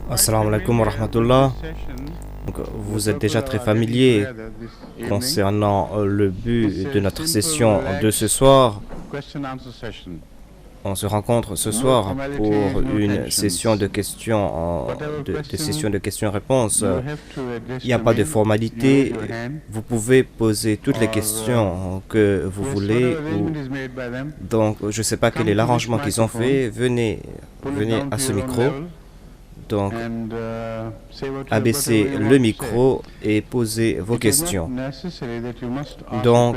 Assalamu alaikum wa rahmatullah. Donc, vous êtes déjà très familier concernant le but de notre session de ce soir. On se rencontre ce soir pour une session de questions-réponses. Il n'y a pas de formalité. Vous pouvez poser toutes les questions que vous voulez. Donc, je ne sais pas quel est l'arrangement qu'ils ont fait. Venez à ce micro. Donc, abaissez le micro et posez vos questions. Donc,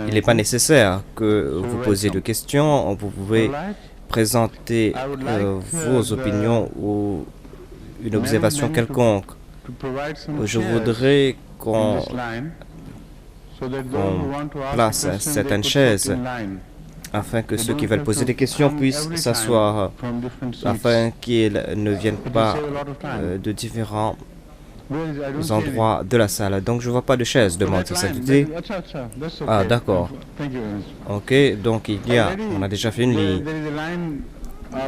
il n'est pas nécessaire que vous posiez de questions. Vous pouvez présenter vos opinions ou une observation quelconque. Je voudrais qu'on place certaines chaises afin que ceux qui veulent poser des questions puissent s'asseoir, afin qu'ils ne viennent pas de différents endroits de la salle. Donc je ne vois pas de chaise, demande sa sainteté. Ah, d'accord. Ok, donc on a déjà fait une ligne.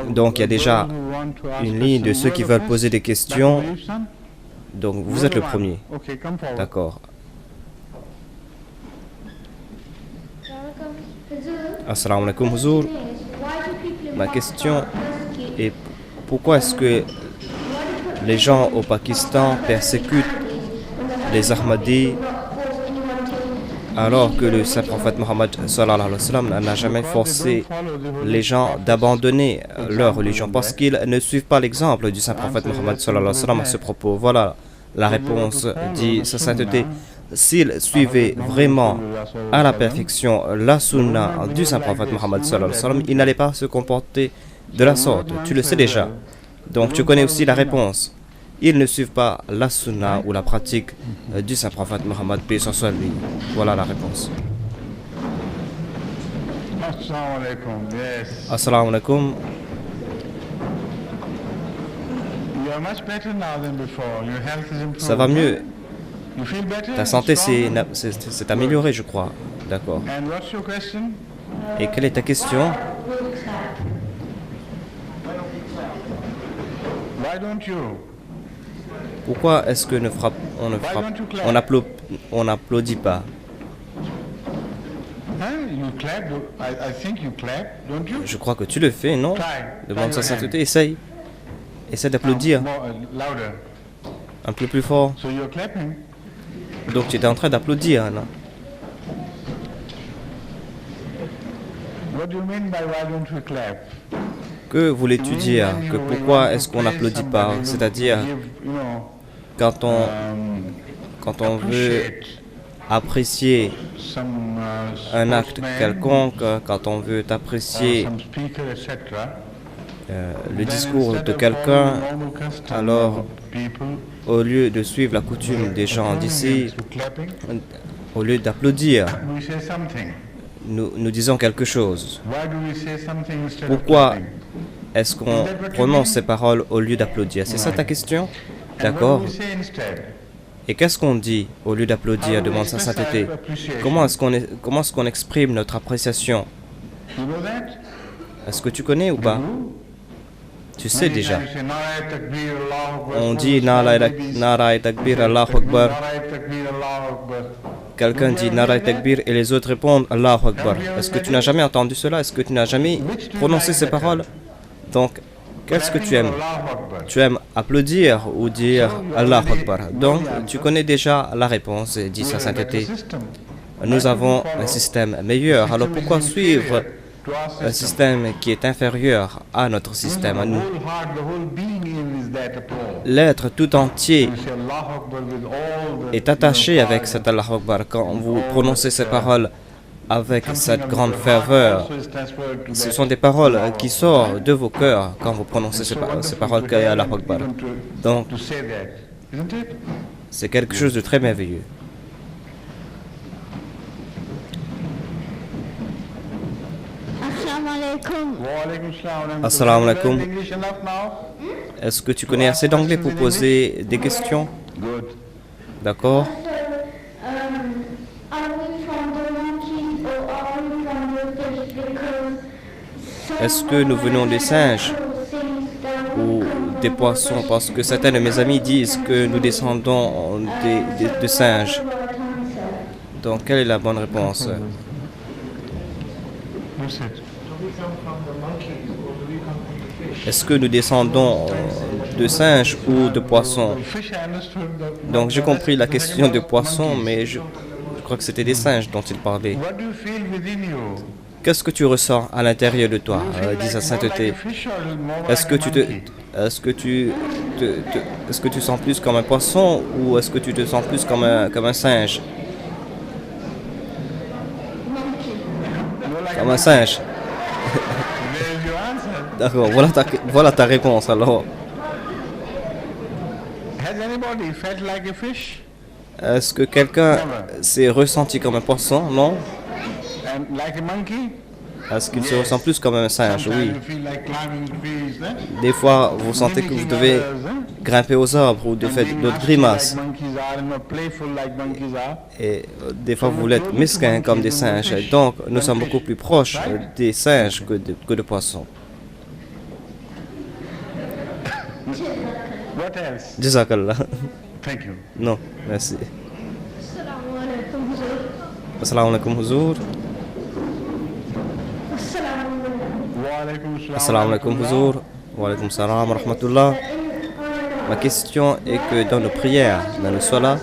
Donc il y a déjà une ligne de ceux qui veulent poser des questions. Donc vous êtes le premier. D'accord. Assalamu alaikum, Huzour. Ma question est pourquoi est-ce que les gens au Pakistan persécutent les Ahmadis alors que le saint prophète Mohammed sallallahu alayhi wa sallam n'a jamais forcé les gens d'abandonner leur religion parce qu'ils ne suivent pas l'exemple du saint prophète Mohammed sallallahu alayhi wa sallam à ce propos. Voilà la réponse, dit sa sainteté. S'ils suivaient vraiment à la perfection la sunna du saint prophète Mohammed sallallahu alayhi wa sallam, ils n'allaient pas se comporter de la sorte. Tu le sais déjà. Donc tu connais aussi la réponse. Ils ne suivent pas la sunna ou la pratique du saint prophète Mohammed, paix soit lui. Voilà la réponse. Assalamu alaikum. Ça va mieux. Ta santé s'est améliorée, je crois. D'accord. Et quelle est ta question? Pourquoi est-ce que on n'applaudit pas? Je crois que tu le fais, non? Demande sa sainteté, essaye. Essaye d'applaudir. Un peu plus fort. Donc tu étais en train d'applaudir, non? Que voulais-tu dire? Que pourquoi est-ce qu'on n'applaudit pas? C'est-à-dire, quand on veut apprécier un acte quelconque, quand on veut apprécier le discours de quelqu'un, alors au lieu de suivre la coutume des gens d'ici, au lieu d'applaudir, nous disons quelque chose. Pourquoi est-ce qu'on prononce ces paroles au lieu d'applaudir? C'est ça ta question? D'accord. Et qu'est-ce qu'on dit au lieu d'applaudir? Demande sa sainteté. Comment est-ce qu'on exprime notre appréciation? Est-ce que tu connais ou pas? Tu sais déjà. On dit Narae Takbir, Allahu Akbar. Quelqu'un dit Narae Takbir et les autres répondent Allahu Akbar. Est-ce que tu n'as jamais entendu cela? Est-ce que tu n'as jamais prononcé ces paroles? Donc, qu'est-ce que tu aimes? Tu aimes applaudir ou dire Allahu Akbar? Donc, tu connais déjà la réponse, dit sa sainteté. Nous avons un système meilleur. Alors pourquoi suivre un système qui est inférieur à notre système, à nous? L'être tout entier est attaché avec cet Allahu Akbar. Quand vous prononcez ces paroles avec cette grande ferveur, ce sont des paroles qui sortent de vos cœurs quand vous prononcez ces paroles qu'Allahu Akbar. Donc, c'est quelque chose de très merveilleux. Assalamu alaikum. Est-ce que tu connais assez d'anglais pour poser des questions? D'accord. Est-ce que nous venons des singes ou des poissons? Parce que certains de mes amis disent que nous descendons de singes. Donc, quelle est la bonne réponse? Est-ce que nous descendons de singes ou de poissons? Donc, j'ai compris la question de poissons, mais je crois que c'était des singes dont il parlait. Qu'est-ce que tu ressens à l'intérieur de toi, dit sa sainteté? Est-ce que est-ce que tu sens plus comme un poisson ou est-ce que tu te sens plus comme un singe? Comme un singe. D'accord, voilà ta réponse alors. Est-ce que quelqu'un s'est ressenti comme un poisson? Non? Est-ce qu'il se ressent plus comme un singe? Oui. Des fois, vous sentez que vous devez grimper aux arbres ou de faire d'autres grimaces. Et des fois, vous voulez être mesquin comme des singes. Et donc, nous sommes beaucoup plus proches des singes que de poissons. Jazakallah. Non, merci. Assalamu alaikum, Huzour. Assalamu alaikum, Huzour. Wa alaikum salam wa rahmatullah. Ma question est que dans nos prières, dans le salat,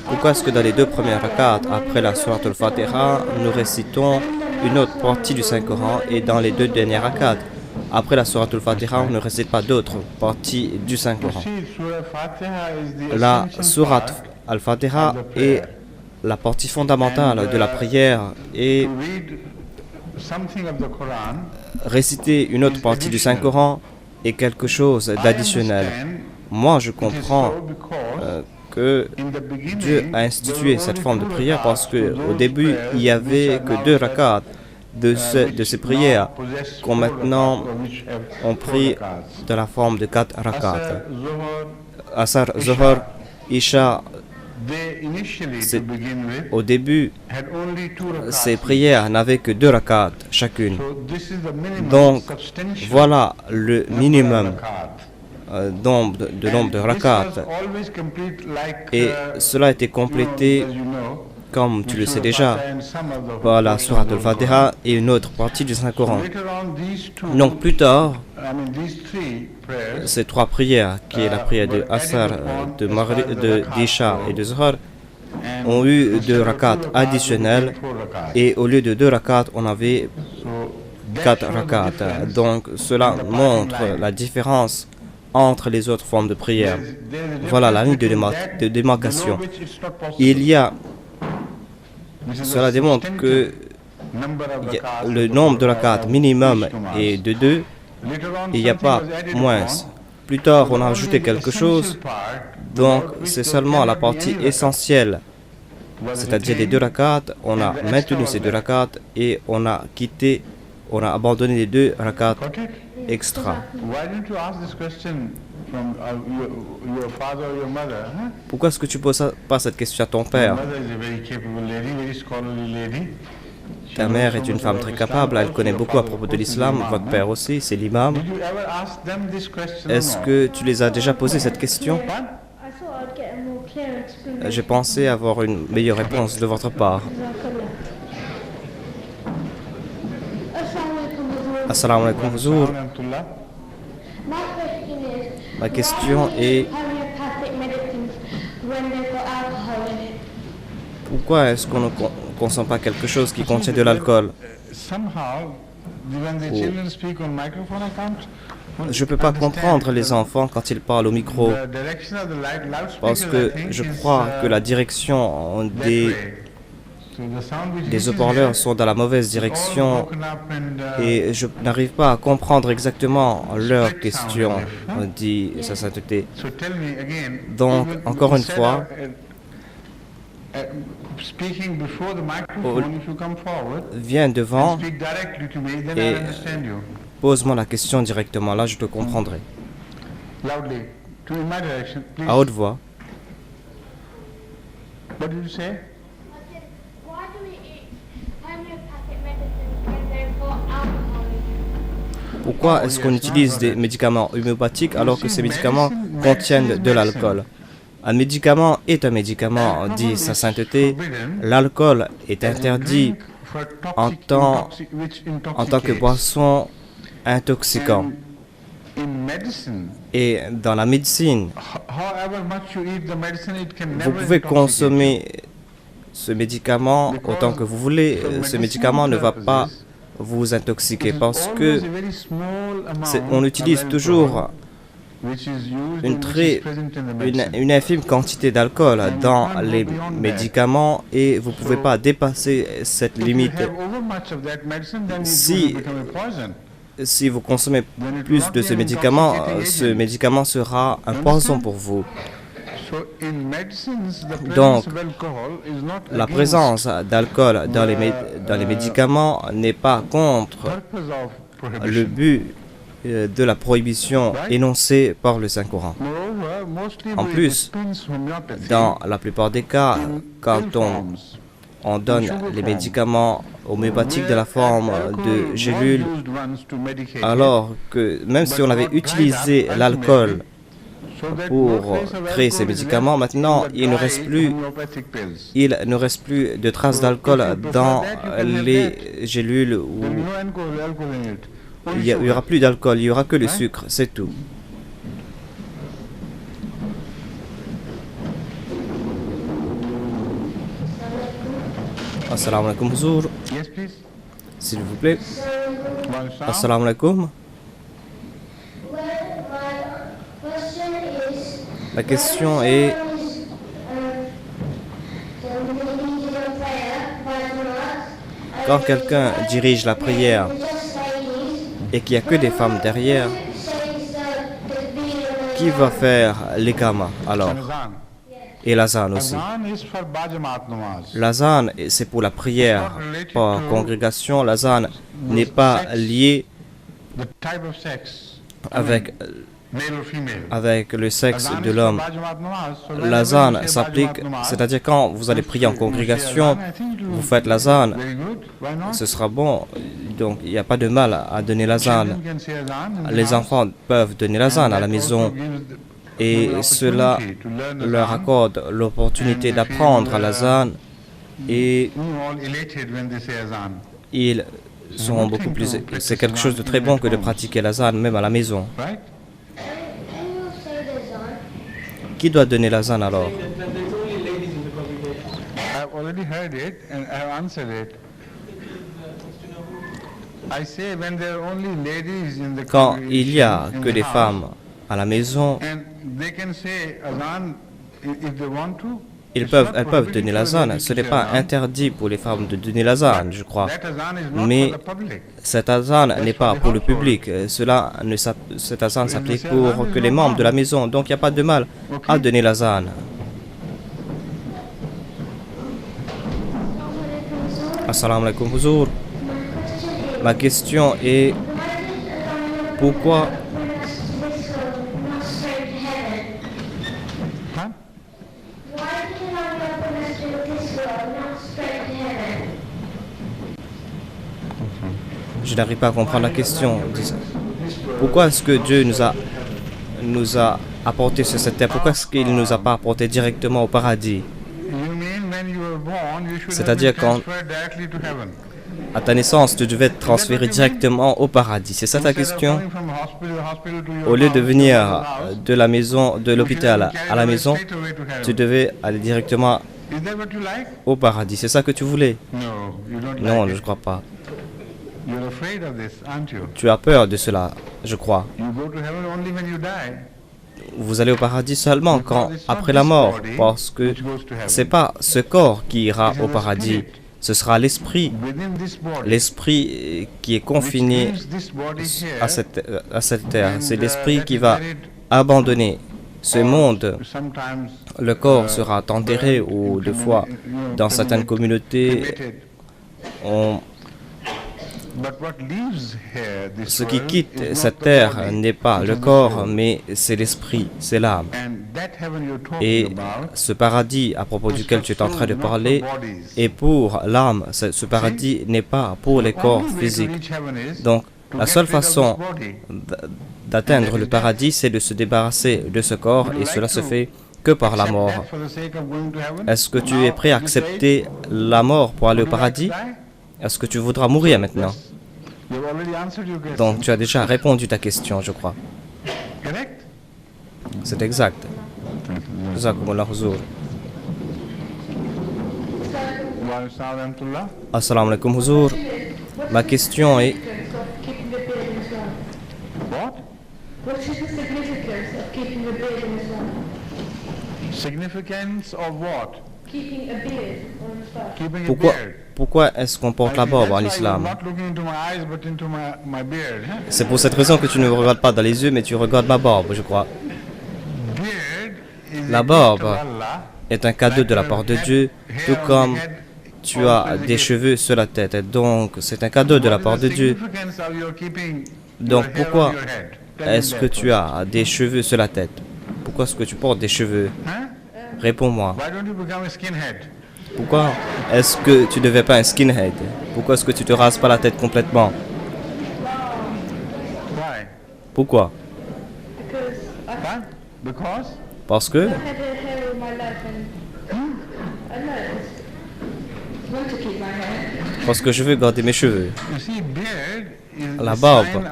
pourquoi est-ce que dans les deux premières rakats, après la Surat al-Fatiha, nous récitons une autre partie du Saint-Coran et dans les deux dernières rakats, après la Surat al-Fatiha, on ne récite pas d'autres parties du Saint-Coran? La Surat al-Fatiha est la partie fondamentale de la prière et réciter une autre partie du Saint-Coran est quelque chose d'additionnel. Moi, je comprends que Dieu a institué cette forme de prière parce qu'au début, il n'y avait que 2 rakats de ces prières qu'on maintenant ont pris de la forme de 4 rakats. Asar, Zohar, Isha, au début, ces prières n'avaient que 2 rakats chacune. Donc, voilà le minimum de nombre de rakats. Et cela a été complété, comme tu le sais déjà, par la Surat al-Fatiha et une autre partie du Saint-Coran. Donc plus tard, ces 3 prières, qui est la prière de Asar, d'Isha et de Zohar, ont eu 2 rakats additionnels et au lieu de 2 rakats, on avait 4 rakats. Donc cela montre la différence entre les autres formes de prière. Voilà la ligne de démarcation. Cela démontre que le nombre de rakats minimum est de 2 et il n'y a pas moins. Plus tard, on a ajouté quelque chose, donc c'est seulement la partie essentielle, c'est-à-dire les 2 rakats, on a maintenu ces 2 rakats et on a abandonné les 2 rakats extra. Pourquoi est-ce que tu ne poses pas cette question à ton père? Ta mère est une femme très capable, elle connaît beaucoup à propos de l'islam, votre père aussi, c'est l'imam. Est-ce que tu les as déjà posé cette question? J'ai pensé avoir une meilleure réponse de votre part. Assalamu alaikum, Huzour. Ma question est pourquoi est-ce qu'on ne consomme pas quelque chose qui contient de l'alcool? Je ne peux pas comprendre les enfants quand ils parlent au micro parce que je crois que la direction des haut-parleurs sont dans la mauvaise direction et je n'arrive pas à comprendre exactement leurs questions, dit sa sainteté. Donc, encore une fois, viens devant et pose-moi la question directement, là je te comprendrai. À haute voix. Pourquoi est-ce qu'on utilise des médicaments homéopathiques alors que ces médicaments contiennent de l'alcool? Un médicament est un médicament, dit sa sainteté. L'alcool est interdit en tant que boisson intoxicant. Et dans la médecine, vous pouvez consommer ce médicament autant que vous voulez. Ce médicament ne va pas vous intoxiquer parce que on utilise toujours une infime quantité d'alcool dans les médicaments et vous ne pouvez pas dépasser cette limite. Si vous consommez plus de ce médicament sera un poison pour vous. Donc, la présence d'alcool dans les médicaments n'est pas contre le but de la prohibition énoncée par le Saint-Coran. En plus, dans la plupart des cas, quand on donne les médicaments homéopathiques de la forme de gélules, alors que même si on avait utilisé l'alcool pour créer ces médicaments, maintenant il ne reste plus de traces d'alcool dans les gélules où il n'y aura plus d'alcool, il n'y aura que le sucre, c'est tout. Assalamu alaikum, Huzour. S'il vous plaît. Assalamu alaikum. La question est, quand quelqu'un dirige la prière et qu'il n'y a que des femmes derrière, qui va faire l'ikama alors? Et l'azan aussi. L'azan, c'est pour la prière par congrégation. L'azan n'est pas lié avec le sexe de l'homme. L'azan s'applique, c'est-à-dire quand vous allez prier en congrégation, vous faites l'azan, ce sera bon. Donc il n'y a pas de mal à donner l'azan. Les enfants peuvent donner l'azan à la maison. Et cela leur accorde l'opportunité d'apprendre à l'azan et ils seront beaucoup plus... C'est quelque chose de très bon que de pratiquer l'azan même à la maison. Qui doit donner l'azan alors? Quand il n'y a que des femmes à la maison, elles peuvent donner l'azan. Ce n'est pas interdit pour les femmes de donner l'azan, je crois. Mais cet azan n'est pas pour le public. Cet azan s'applique pour que les membres de la maison. Donc il n'y a pas de mal à donner l'azan. Assalamu alaikum, Huzour. Ma question est, pourquoi je n'arrive pas à comprendre la question. Pourquoi est-ce que Dieu nous a apporté sur cette terre? Pourquoi est-ce qu'il ne nous a pas apporté directement au paradis? C'est-à-dire quand à ta naissance, tu devais être transféré directement au paradis. C'est ça ta question? Au lieu de venir de la maison, de l'hôpital à la maison, tu devais aller directement au paradis. C'est ça que tu voulais? Non, je ne crois pas. Tu as peur de cela, je crois. Vous allez au paradis seulement après la mort, parce que ce n'est pas ce corps qui ira au paradis, ce sera l'esprit qui est confiné à cette terre. C'est l'esprit qui va abandonner ce monde. Le corps sera enterré ou des fois, dans certaines communautés, ce qui quitte cette terre n'est pas le corps, mais c'est l'esprit, c'est l'âme. Et ce paradis à propos duquel tu es en train de parler est pour l'âme. Ce paradis n'est pas pour les corps physiques. Donc, La seule façon d'atteindre le paradis, c'est de se débarrasser de ce corps, et cela se fait que par la mort. Est-ce que tu es prêt à accepter la mort pour aller au paradis? Est-ce que tu voudras mourir maintenant? Donc tu as déjà répondu à ta question, je crois. C'est exact. Jazakumullah Huzour. Assalamu alaikum Huzour. Ma question est... What is the significance of keeping a beard in Islam? Significance of what? Keeping a beard or a mustache. Keeping a beard. Pourquoi est-ce qu'on porte la barbe en islam? C'est pour cette raison que tu ne me regardes pas dans les yeux, mais tu regardes ma barbe, je crois. La barbe est un cadeau de la part de Dieu, tout comme tu as des cheveux sur la tête. Donc, c'est un cadeau de la part de Dieu. Donc, pourquoi est-ce que tu as des cheveux sur la tête? Pourquoi est-ce que tu portes des cheveux? Réponds-moi. Pourquoi est-ce que tu ne deviens pas un skinhead? Pourquoi est-ce que tu te rases pas la tête complètement? Pourquoi? Parce que je veux garder mes cheveux. La barbe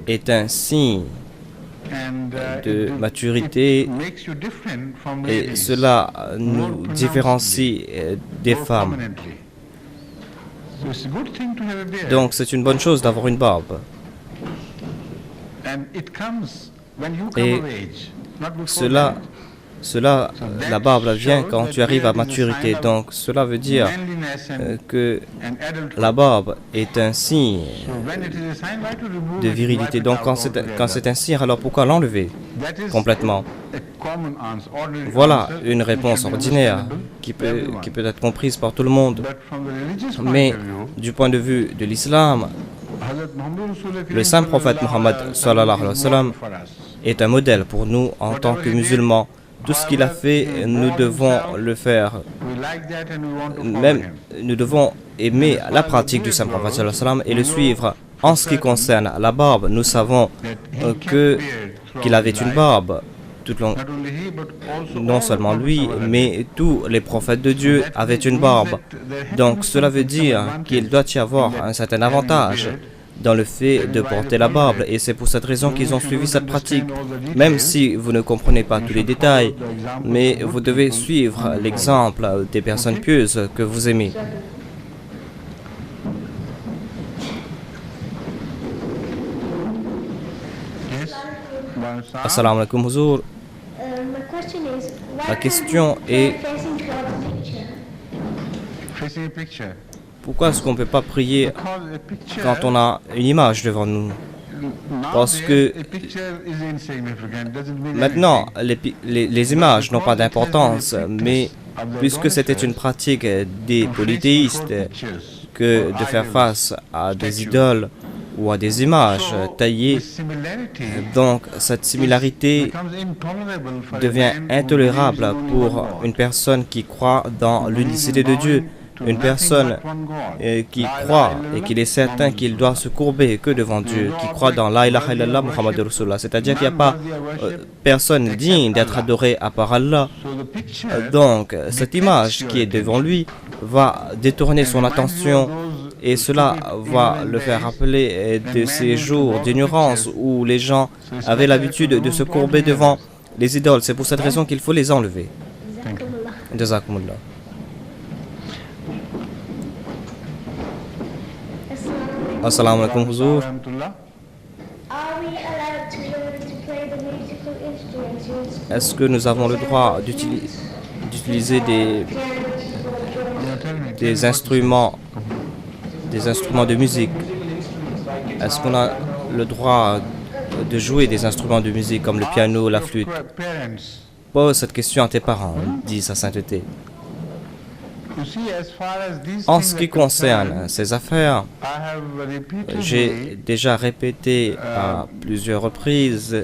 est un signe de maturité et cela nous différencie des femmes. Donc c'est une bonne chose d'avoir une barbe. Et la barbe vient quand tu arrives à maturité. Donc cela veut dire que la barbe est un signe de virilité. Donc quand c'est un signe, alors pourquoi l'enlever complètement? Voilà une réponse ordinaire qui peut être comprise par tout le monde. Mais du point de vue de l'islam, le saint prophète Mohammed sallallahu alayhi wa sallam est un modèle pour nous en tant que musulmans. Tout ce qu'il a fait, nous devons le faire. Même, nous devons aimer la pratique du saint prophète sallallahu alayhi wa sallam et le suivre. En ce qui concerne la barbe, nous savons qu'il avait une barbe. Non seulement lui, mais tous les prophètes de Dieu avaient une barbe. Donc cela veut dire qu'il doit y avoir un certain avantage dans le fait de porter la barbe, et c'est pour cette raison qu'ils ont suivi cette pratique. Même si vous ne comprenez pas tous les détails, mais vous devez suivre l'exemple des personnes pieuses que vous aimez. Assalamu alaikum Huzour. La question est, pourquoi est-ce qu'on ne peut pas prier quand on a une image devant nous? Parce que maintenant, les images n'ont pas d'importance, mais puisque c'était une pratique des polythéistes que de faire face à des idoles ou à des images taillées, donc cette similarité devient intolérable pour une personne qui croit dans l'unicité de Dieu. Une personne qui croit et qu'il est certain qu'il doit se courber que devant Dieu, qui croit dans la ilaha illallah Muhammad Rasulullah, c'est-à-dire qu'il n'y a pas personne digne d'être adoré à part Allah. Donc cette image qui est devant lui va détourner son attention et cela va le faire rappeler de ces jours d'ignorance où les gens avaient l'habitude de se courber devant les idoles. C'est pour cette raison qu'il faut les enlever. Jazakumullah. Assalamu alaikum Huzour. Est-ce que nous avons le droit d'utiliser des instruments de musique? Est-ce qu'on a le droit de jouer des instruments de musique comme le piano, la flûte? Pose cette question à tes parents, dit sa sainteté. En ce qui concerne ces affaires, j'ai déjà répété à plusieurs reprises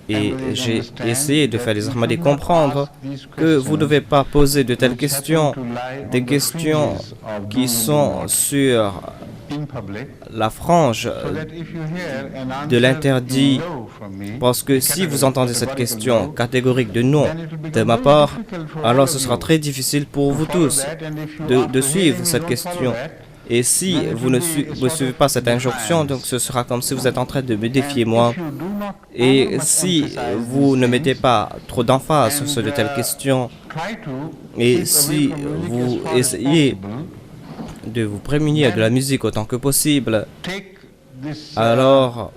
et j'ai essayé de faire les Ahmadis comprendre que vous ne devez pas poser de telles questions, des questions qui sont sur la frange de l'interdit, parce que si vous entendez cette question catégorique de non de ma part, alors ce sera très difficile pour vous tous de suivre cette question. Et si vous ne suivez pas cette injonction, donc ce sera comme si vous êtes en train de me défier moi. Et si vous ne mettez pas trop d'emphase sur de telles questions, et si vous essayez de vous prémunir de la musique autant que possible, alors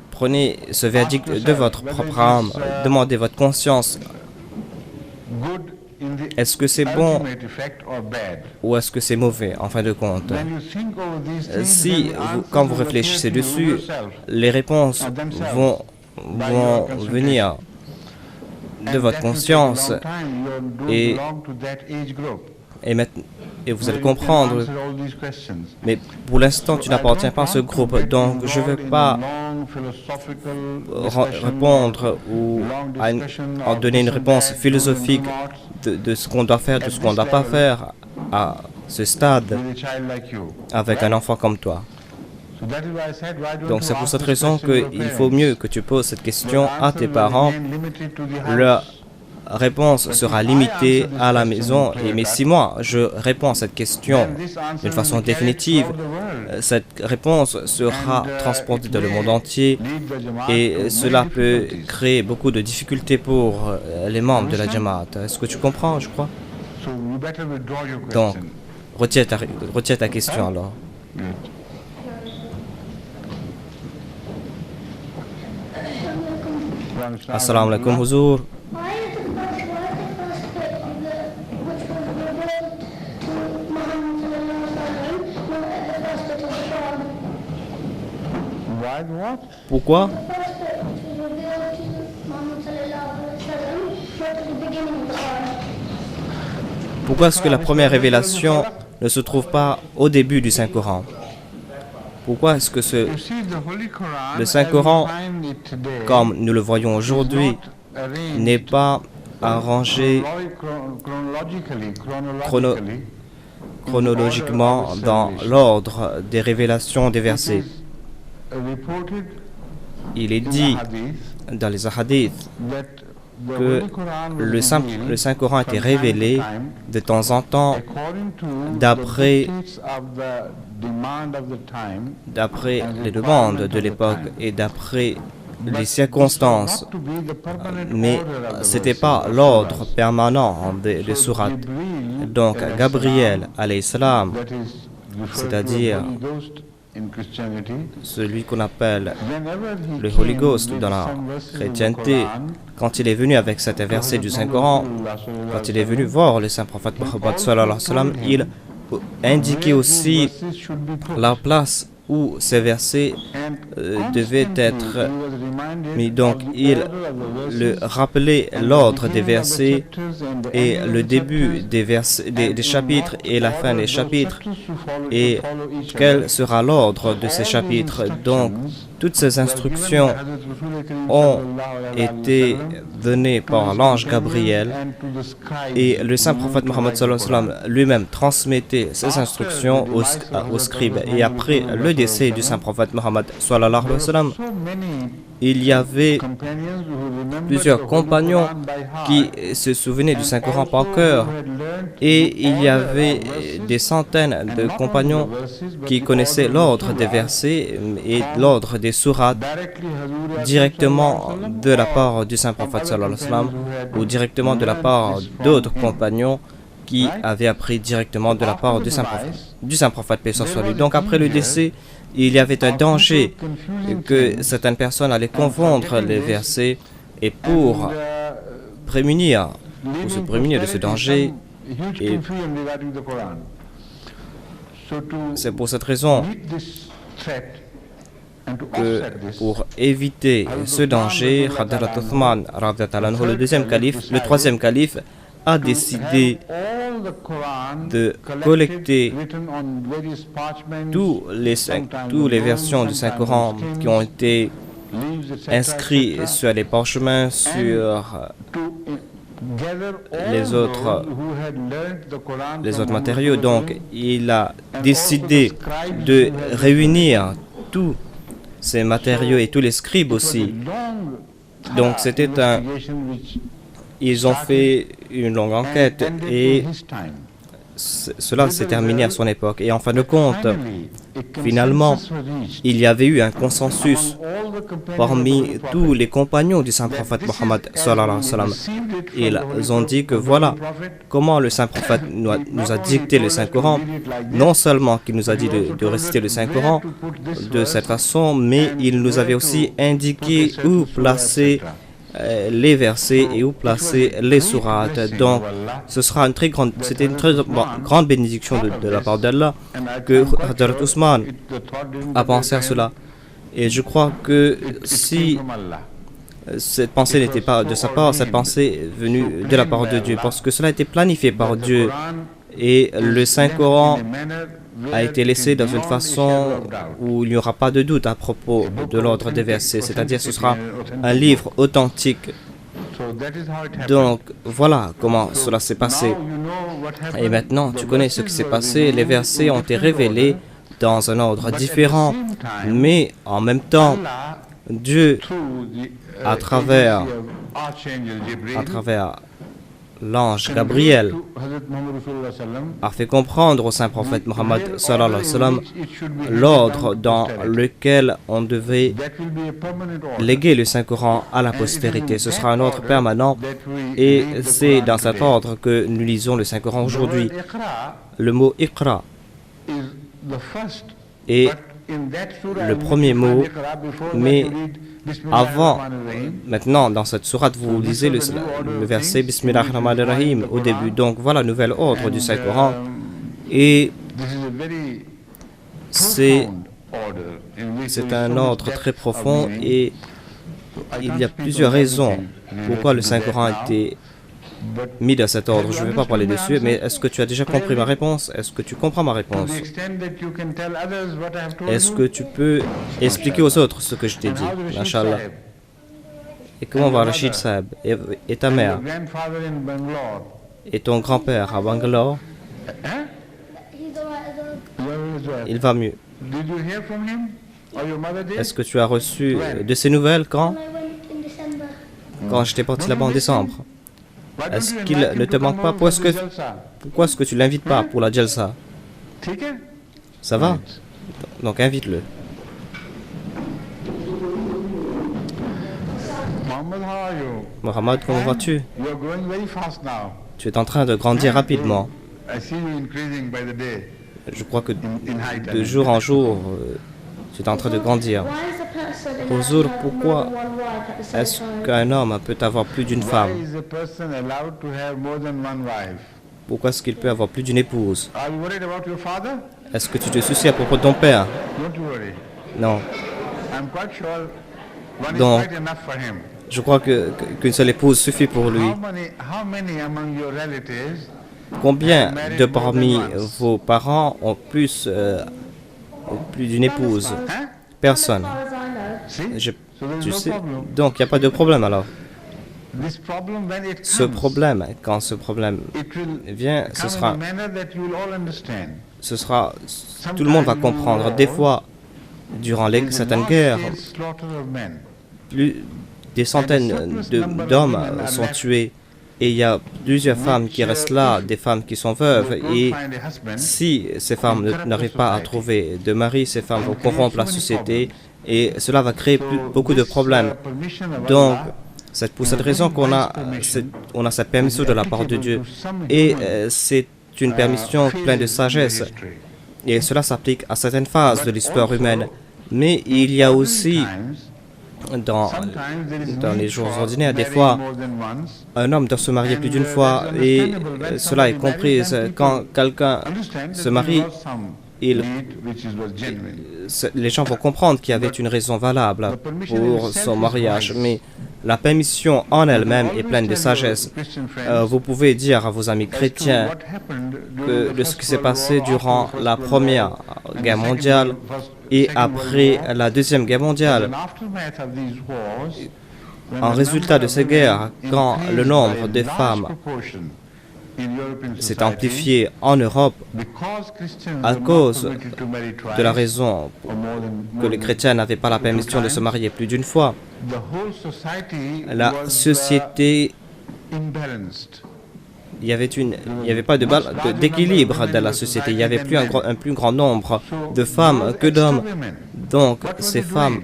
prenez ce verdict de votre propre âme, demandez votre conscience. Est-ce que c'est bon ou est-ce que c'est mauvais en fin de compte? Quand vous réfléchissez dessus, les réponses vont venir de votre conscience et vous allez comprendre. Mais pour l'instant, tu n'appartiens pas à ce groupe, donc je ne vais pas répondre ou en donner une réponse philosophique de ce qu'on doit faire, de ce qu'on ne doit pas faire à ce stade avec un enfant comme toi. Donc c'est pour cette raison qu'il faut mieux que tu poses cette question à tes parents. Leur réponse sera limitée à la maison. Mais si moi je réponds à cette question d'une façon définitive, cette réponse sera transportée dans le monde entier et cela peut créer beaucoup de difficultés pour les membres de la Jamaat. Est-ce que tu comprends, je crois? Donc, retiens ta question alors. Assalamu alaikum, Huzur. Pourquoi? Pourquoi est-ce que la première révélation ne se trouve pas au début du Saint-Coran? Pourquoi est-ce que le Saint-Coran, comme nous le voyons aujourd'hui, n'est pas arrangé chronologiquement dans l'ordre des révélations des versets? Il est dit dans les hadiths que le Saint-Coran a été révélé de temps en temps d'après les demandes de l'époque et d'après les circonstances. Mais ce n'était pas l'ordre permanent des sourates. Donc Gabriel, alayhi salam, c'est-à-dire celui qu'on appelle le Holy Ghost dans la chrétienté, quand il est venu avec cet verset du Saint-Coran, quand il est venu voir le Saint-Prophète Muhammad sallallahu alayhi wa sallam, il indiquait aussi la place où ces versets devaient être mis. Donc, il le rappelait l'ordre des versets et le début des chapitres et la fin des chapitres et quel sera l'ordre de ces chapitres. Donc, toutes ces instructions ont été données par l'ange Gabriel et le saint prophète Muhammad sallallahu alayhi wa sallam lui-même transmettait ces instructions aux scribes. Et après le décès du saint prophète Muhammad sallallahu alayhi wa sallam, il y avait plusieurs compagnons qui se souvenaient du Saint-Coran par cœur et il y avait des centaines de compagnons qui connaissaient l'ordre des versets et l'ordre des sourates directement de la part du Saint-Prophète sallallahu alayhi wa sallam ou directement de la part d'autres compagnons qui avaient appris directement de la part du Saint-Prophète paix sur lui. Donc après le décès, il y avait un danger que certaines personnes allaient confondre les versets et pour se prémunir de ce danger, et c'est pour cette raison que pour éviter ce danger, Hadrat Uthman, le troisième calife, a décidé de collecter tous les versions du Saint-Coran qui ont été inscrits sur les parchemins, sur les autres matériaux. Donc, il a décidé de réunir tous ces matériaux et tous les scribes aussi. Donc, ils ont fait une longue enquête et cela s'est terminé à son époque. Et en fin de compte, finalement, il y avait eu un consensus parmi tous les compagnons du saint prophète Mohammed sallallahu alayhi wa sallam. Ils ont dit que voilà comment le saint prophète nous a dicté le Saint-Coran. Non seulement qu'il nous a dit de réciter le Saint-Coran de cette façon, mais il nous avait aussi indiqué où placer les versets et où placer les sourates. Donc, c'était une très grande bénédiction de la part d'Allah que Hadrat Ousmane a pensé à cela. Et je crois que si cette pensée n'était pas de sa part, cette pensée est venue de la part de Dieu, parce que cela a été planifié par Dieu. Et le Saint-Coran a été laissé dans une façon où il n'y aura pas de doute à propos de l'ordre des versets, c'est-à-dire ce sera un livre authentique. Donc voilà comment cela s'est passé. Et maintenant, tu connais ce qui s'est passé. Les versets ont été révélés dans un ordre différent, mais en même temps, Dieu, à travers l'ange Gabriel, a fait comprendre au saint prophète Mohammed sallallahu alayhi wa sallam l'ordre dans lequel on devait léguer le Saint-Coran à la postérité. Ce sera un ordre permanent et c'est dans cet ordre que nous lisons le Saint-Coran aujourd'hui. Le mot Iqra est le premier mot, mais maintenant, dans cette sourate, vous lisez le verset Bismillahirrahmanirrahim au début. Donc, voilà le nouvel ordre du Saint-Coran. Et c'est un ordre très profond et il y a plusieurs raisons pourquoi le Saint-Coran a été mis dans cet ordre. Je ne vais pas parler dessus, mais est-ce que tu as déjà compris ma réponse? Est-ce que tu comprends ma réponse? Est-ce que tu peux expliquer aux autres ce que je t'ai dit? Inch'Allah. Et comment va Rachid Saab et ta mère et ton grand-père à Bangalore? Il va mieux. Est-ce que tu as reçu de ces nouvelles quand j'étais parti là-bas en décembre? Est-ce qu'il ne te manque pas? Pourquoi est-ce que tu l'invites pas pour la Jalsa? Ça va? Donc invite-le. Mohamed, comment vas-tu? Tu es en train de grandir rapidement. Je crois que de jour en jour, tu es en train de grandir. Huzour, pourquoi est-ce qu'un homme peut avoir plus d'une femme? Pourquoi est-ce qu'il peut avoir plus d'une épouse? Est-ce que tu te soucies à propos de ton père? Non. Donc, je crois qu'une seule épouse suffit pour lui. Combien de parmi vos parents ont plus d'une épouse? Personne. Tu sais, donc il n'y a pas de problème alors. Ce problème, quand ce problème vient, tout le monde va comprendre. Des fois, durant certaines guerres, des centaines d'hommes sont tués. Et il y a plusieurs femmes qui restent là, des femmes qui sont veuves. Et si ces femmes n'arrivent pas à trouver de mari, ces femmes vont corrompre la société. Et cela va créer beaucoup de problèmes. Donc, c'est pour cette raison qu'on a cette permission de la part de Dieu. Et c'est une permission pleine de sagesse. Et cela s'applique à certaines phases de l'histoire humaine. Mais il y a aussi, dans les jours ordinaires, des fois, un homme doit se marier plus d'une fois. Et cela est compris. Quand quelqu'un se marie, les gens vont comprendre qu'il y avait une raison valable pour son mariage, mais la permission en elle-même est pleine de sagesse. Vous pouvez dire à vos amis chrétiens que de ce qui s'est passé durant la Première Guerre mondiale et après la Deuxième Guerre mondiale, En résultat de ces guerres, quand le nombre de femmes s'est amplifié en Europe à cause de la raison que les chrétiens n'avaient pas la permission de se marier plus d'une fois, la société, il n'y avait pas d'équilibre dans la société. Il n'y avait plus un plus grand nombre de femmes que d'hommes. Donc, ces femmes,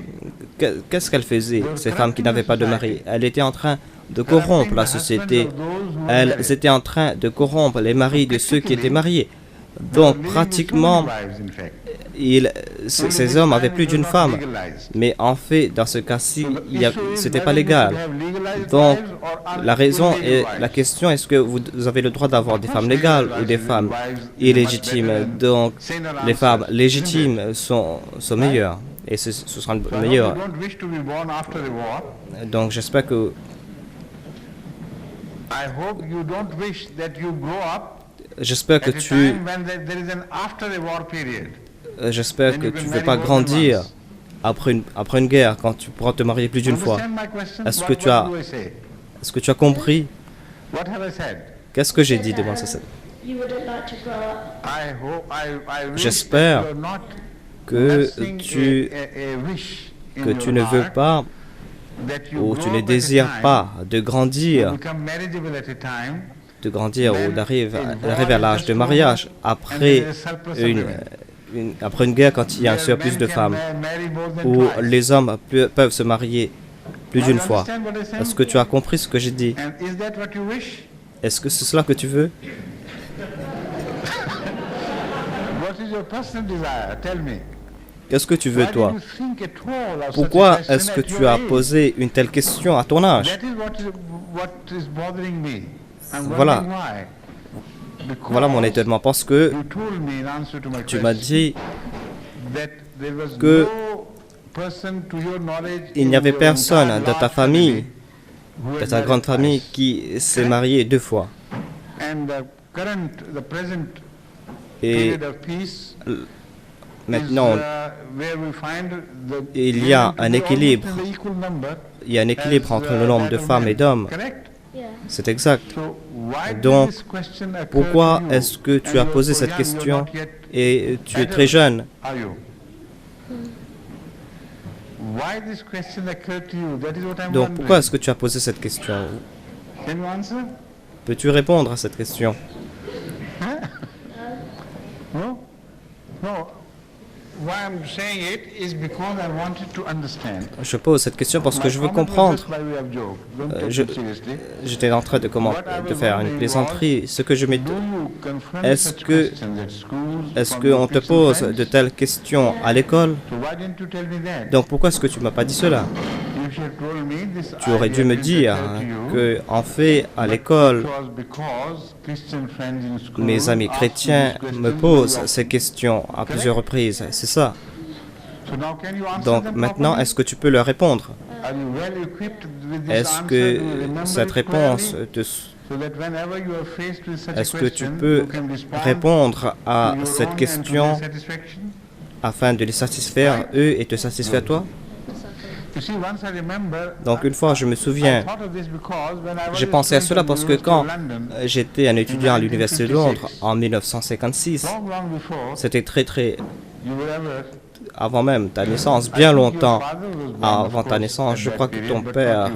qu'est-ce qu'elles faisaient, ces femmes qui n'avaient pas de mari? Elles étaient en train de corrompre la société. Elles étaient en train de corrompre les maris de ceux qui étaient mariés. Donc, pratiquement, ces hommes avaient plus d'une femme. Mais en fait, dans ce cas-ci, ce n'était pas légal. Donc, la question, est-ce que vous avez le droit d'avoir des femmes légales ou des femmes illégitimes? Donc, les femmes légitimes sont meilleures. Et ce sera le meilleur. Donc, j'espère que j'espère que tu ne veux pas grandir après une guerre quand tu pourras te marier plus d'une fois. Est-ce que tu as compris? Qu'est-ce que j'ai dit devant ça? J'espère que tu ne veux pas ou tu ne désires pas de grandir ou d'arriver à l'âge de mariage après une guerre quand il y a un surplus de femmes, où les hommes peuvent se marier plus d'une fois. Est-ce que tu as compris ce que j'ai dit? Est-ce que c'est cela que tu veux? Qu'est-ce que tu veux, toi? Pourquoi est-ce que tu as posé une telle question à ton âge? Voilà mon étonnement, parce que tu m'as dit que il n'y avait personne dans ta famille, de ta grande famille, qui s'est marié 2 fois. Et maintenant, il y a un équilibre. Il y a un équilibre entre le nombre de femmes et d'hommes. C'est exact. Donc, pourquoi est-ce que tu as posé cette question et tu es très jeune? Donc, pourquoi est-ce que tu as posé cette question? Peux-tu répondre à cette question? Je pose cette question parce que je veux comprendre. J'étais en train de faire une plaisanterie. Ce que je me dis, est-ce qu'on te pose de telles questions à l'école? Donc pourquoi est-ce que tu m'as pas dit cela? Tu aurais dû me dire que, en fait, à l'école, mes amis chrétiens me posent ces questions à plusieurs reprises. C'est ça. Donc maintenant, est-ce que tu peux leur répondre? Est-ce que cette réponse est-ce que tu peux répondre à cette question afin de les satisfaire eux et te satisfaire toi? Donc une fois, je me souviens, j'ai pensé à cela parce que quand j'étais un étudiant à l'Université de Londres en 1956, c'était très avant même ta naissance, bien longtemps avant ta naissance. Je crois que ton père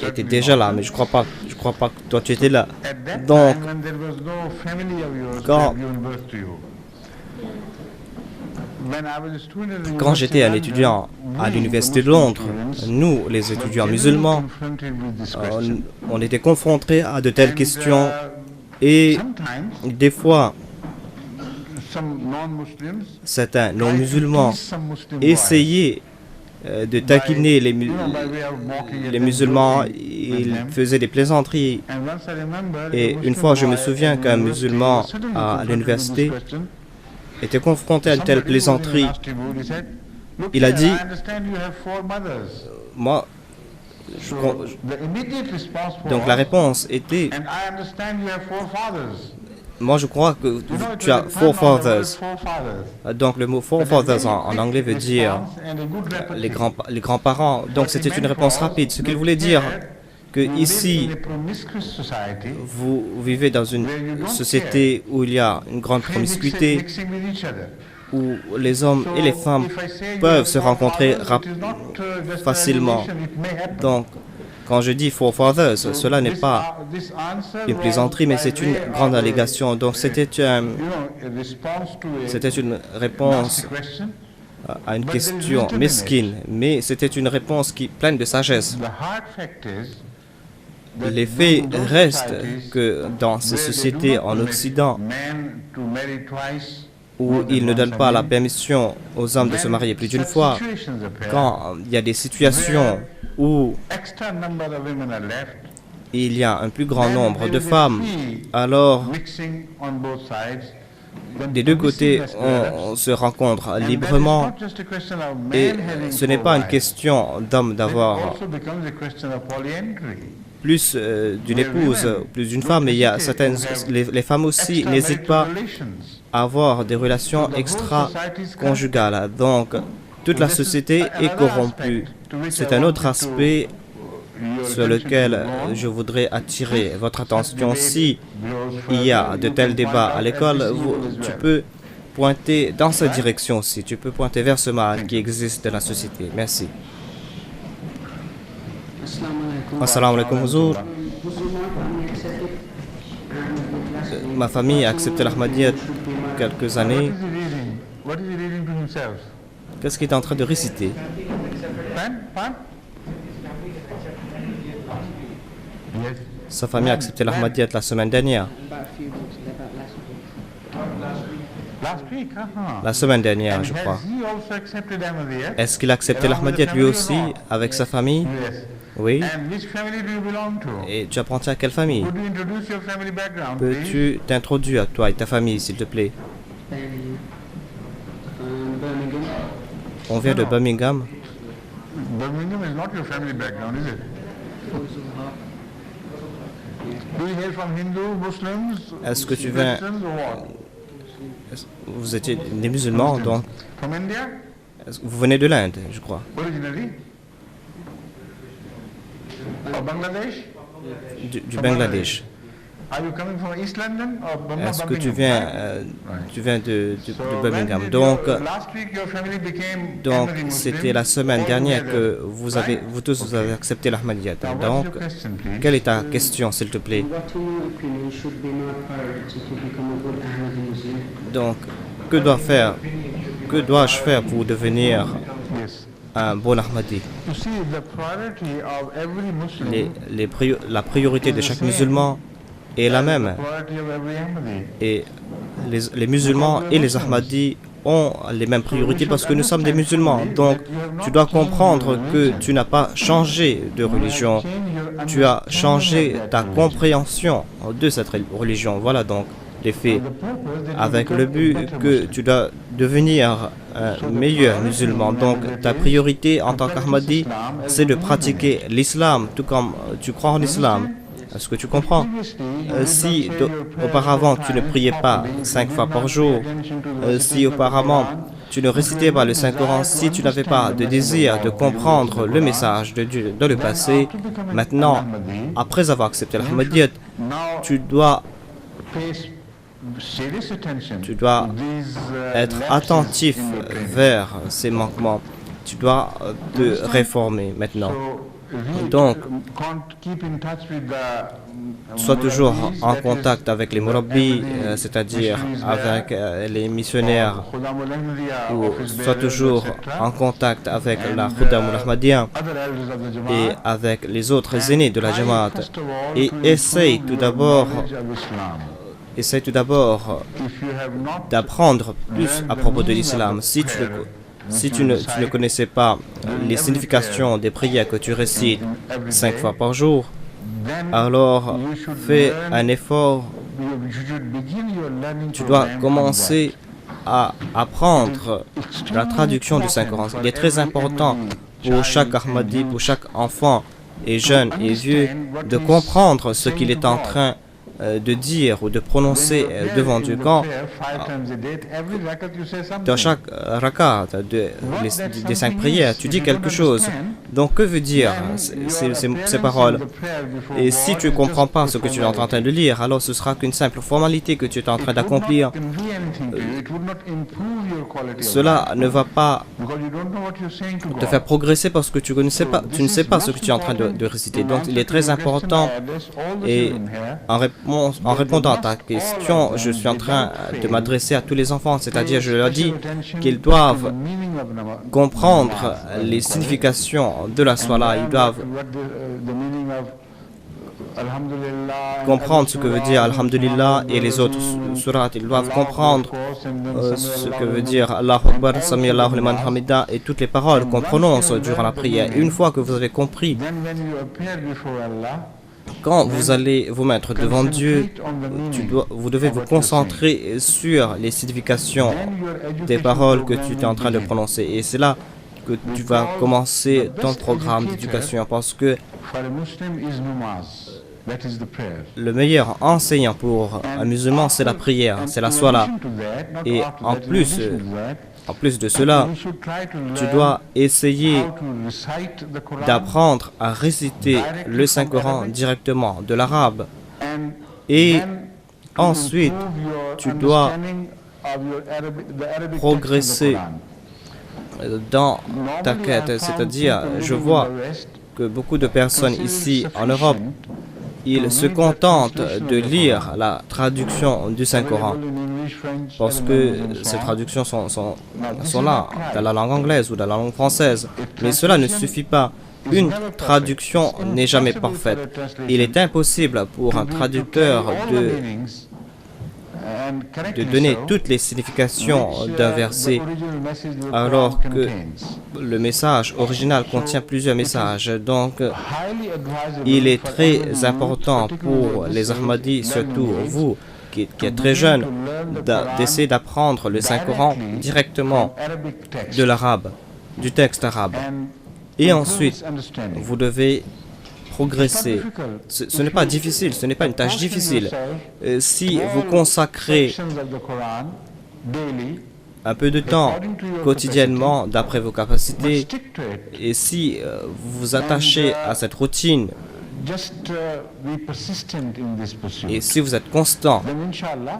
était déjà là, mais je crois pas que toi tu étais là. Donc, quand j'étais un étudiant à l'Université de Londres, nous, les étudiants musulmans, on était confrontés à de telles questions et des fois, certains non-musulmans essayaient de taquiner les musulmans, ils faisaient des plaisanteries. Et une fois, je me souviens qu'un musulman à l'université était confronté à une telle plaisanterie. Il a dit, moi, donc la réponse était, moi, je crois que tu as forefathers. Donc, le mot forefathers en anglais veut dire les grands-parents. Donc, c'était une réponse rapide. Ce qu'il voulait dire que ici, vous vivez dans une société où il y a une grande promiscuité, où les hommes et les femmes peuvent se rencontrer facilement. Donc, quand je dis forefathers, cela n'est pas une plaisanterie, mais c'est une grande allégation. Donc, c'était une réponse à une question mesquine, mais c'était une réponse pleine de sagesse. Les faits restent que dans ces sociétés en Occident, où ils ne donnent pas la permission aux hommes de se marier plus d'une fois, quand il y a des situations où il y a un plus grand nombre de femmes, alors des deux côtés on se rencontre librement et ce n'est pas une question d'homme d'avoir plus d'une épouse, plus d'une femme, mais il y a les femmes aussi n'hésitent pas à avoir des relations extra-conjugales. Donc, toute la société est corrompue. C'est un autre aspect sur lequel je voudrais attirer votre attention. Si il y a de tels débats à l'école, tu peux pointer dans cette direction aussi. Tu peux pointer vers ce mal qui existe dans la société. Merci. Assalamu alaikum, Huzour. Ma famille a accepté l'Ahmadiyya quelques années. Qu'est-ce qu'il est en train de réciter? Sa famille a accepté l'Ahmadiyya la semaine dernière. La semaine dernière, je crois. Est-ce qu'il a accepté l'Ahmadiyya lui aussi, avec sa famille? Oui. Et tu apprends à quelle famille? Peux-tu t'introduire, toi et ta famille, s'il te plaît? On vient de Birmingham. Birmingham is not your family background, is it? Do you hail from Hindu, Muslims, Est-ce que tu viens... Christians, or what? Vous étiez des musulmans, donc... From India, Vous venez de l'Inde, je crois. originally? Or Bangladesh? Du Bangladesh. Are you coming from East London or Est-ce que tu Birmingham? viens de So Birmingham? when did Donc, last week your family became Ahmadi c'était Muslim, la semaine all dernière together, que vous tous vous avez accepté l'Ahmadiyya. Now, what's Donc, your question, please? quelle est ta question, s'il te plaît? What, in your opinion, should be not heard to become a good Ahmadi Muslim? Donc, que dois-je faire pour devenir Yes. un bon Ahmadi? You see, the priority of every Muslim La priorité de chaque musulman est la même. the priority of every Ahmadi. Et les musulmans et les Ahmadis ont les mêmes priorités parce que nous sommes des musulmans. Donc, tu dois comprendre que tu n'as pas changé de religion. Tu as changé ta compréhension de cette religion. Voilà donc les faits. Avec le but que tu dois devenir un meilleur musulman. Donc, ta priorité en tant qu'Ahmadi, c'est de pratiquer l'islam, tout comme tu crois en islam. Est-ce que tu comprends? Si auparavant tu ne priais pas 5 fois par jour, si auparavant tu ne récitais pas le Saint-Coran, si tu n'avais pas de désir de comprendre le message de Dieu dans le passé, maintenant, après avoir accepté l'Ahmadiyya, tu dois être attentif vers ces manquements. Tu dois te réformer maintenant. Donc, sois toujours en contact avec les murabbis, c'est-à-dire avec les missionnaires, ou sois toujours en contact avec la Khuddam al-Ahmadiyya et avec les autres aînés de la Jamaat. Et essaye tout d'abord d'apprendre plus à propos de l'islam. Si tu ne connaissais pas les significations des prières que tu récites 5 fois par jour, alors fais un effort. Tu dois commencer à apprendre la traduction du Saint-Coran. Il est très important pour chaque Ahmadi, pour chaque enfant, et jeune et vieux, de comprendre ce qu'il est en train de dire ou de prononcer devant Dieu. Quand dans chaque rakat des 5 prières, tu dis quelque chose. Donc que veut dire ces paroles? Et si tu ne comprends pas ce que tu es en train de lire, alors ce sera qu'une simple formalité que tu es en train d'accomplir. Cela ne va pas te faire progresser parce que tu ne sais pas ce que tu es en train de réciter. Donc il est très important, et en répondant à ta question, je suis en train de m'adresser à tous les enfants, c'est-à-dire je leur dis qu'ils doivent comprendre les significations de la Salah, ils doivent comprendre ce que veut dire Alhamdulillah et les autres sourates. Ils doivent comprendre ce que veut dire Allahu Akbar, Sami Allahu liman hamida et toutes les paroles qu'on prononce durant la prière. Une fois que vous avez compris, quand vous allez vous mettre devant Dieu, vous devez vous concentrer sur les significations des paroles que tu es en train de prononcer. Et c'est là que tu vas commencer ton programme d'éducation, parce que le meilleur enseignant pour un musulman, c'est la prière, c'est la Salah. Et en plus de cela, tu dois essayer d'apprendre à réciter le Saint-Coran directement de l'arabe. Et ensuite, tu dois progresser dans ta quête. C'est-à-dire, je vois que beaucoup de personnes ici en Europe, ils se contentent de lire la traduction du Saint-Coran parce que ces traductions sont là, dans la langue anglaise ou dans la langue française. Mais cela ne suffit pas. Une traduction n'est jamais parfaite. Il est impossible pour un traducteur de donner toutes les significations d'un verset, alors que le message original contient plusieurs messages. Donc, il est très important pour les Ahmadis, surtout vous, qui êtes très jeunes, d'essayer d'apprendre le Saint-Coran directement de l'arabe, du texte arabe. Et ensuite, vous devez progresser. Ce n'est pas difficile, ce n'est pas une tâche difficile. Si vous consacrez un peu de temps quotidiennement d'après vos capacités, et si vous vous attachez à cette routine, et si vous êtes constant,